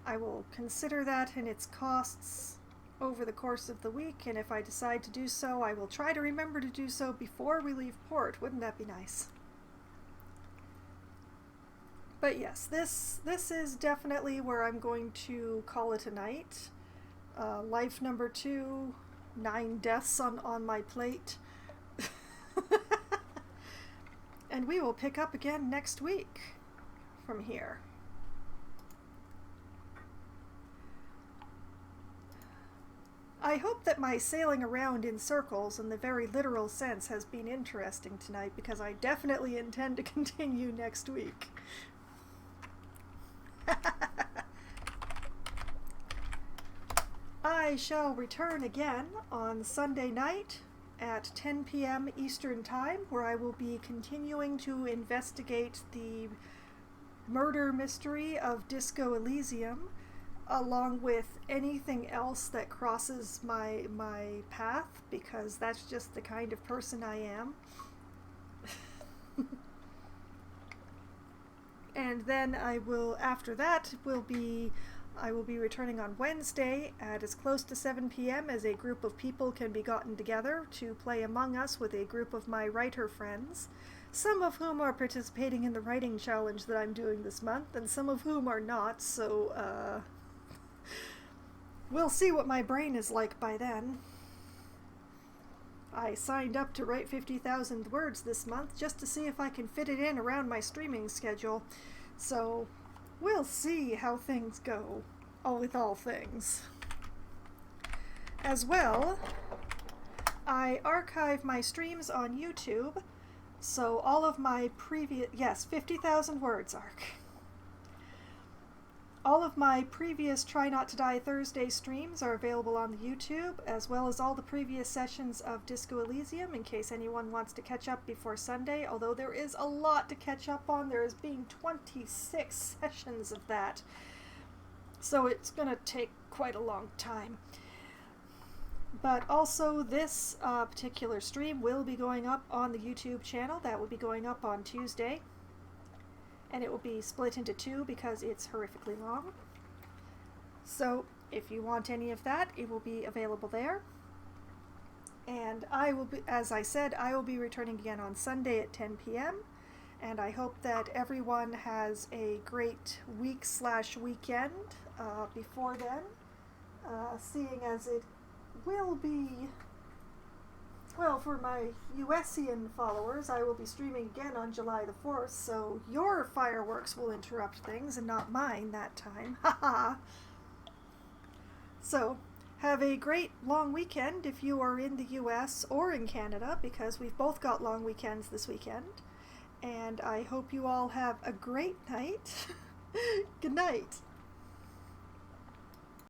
I will consider that in its costs over the course of the week, and if I decide to do so, I will try to remember to do so before we leave port. Wouldn't that be nice? But yes, this is definitely where I'm going to call it a night. Life number 2, 9 deaths on my plate. And we will pick up again next week from here. I hope that my sailing around in circles in the very literal sense has been interesting tonight, because I definitely intend to continue next week. I shall return again on Sunday night at 10 p.m. Eastern Time, where I will be continuing to investigate the murder mystery of Disco Elysium, along with anything else that crosses my path, because that's just the kind of person I am. And then after that, I will be returning on Wednesday at as close to 7 p.m. as a group of people can be gotten together to play Among Us with a group of my writer friends, some of whom are participating in the writing challenge that I'm doing this month, and some of whom are not, so we'll see what my brain is like by then. I signed up to write 50,000 words this month just to see if I can fit it in around my streaming schedule, so we'll see how things go, with all things. As well, I archive my streams on YouTube, so all of my previous, 50,000 words arc. All of my previous Try Not to Die Thursday streams are available on the YouTube, as well as all the previous sessions of Disco Elysium, in case anyone wants to catch up before Sunday, although there is a lot to catch up on. There has been 26 sessions of that, so it's going to take quite a long time. But also, this particular stream will be going up on the YouTube channel. That will be going up on Tuesday. And it will be split into 2 because it's horrifically long. So if you want any of that, it will be available there. And I will be, as I said, I will be returning again on Sunday at 10 p.m. And I hope that everyone has a great week/weekend before then, seeing as it will be Well, for my USian followers, I will be streaming again on July the 4th, so your fireworks will interrupt things and not mine that time. Haha! So, have a great long weekend if you are in the US or in Canada, because we've both got long weekends this weekend. And I hope you all have a great night. Good night.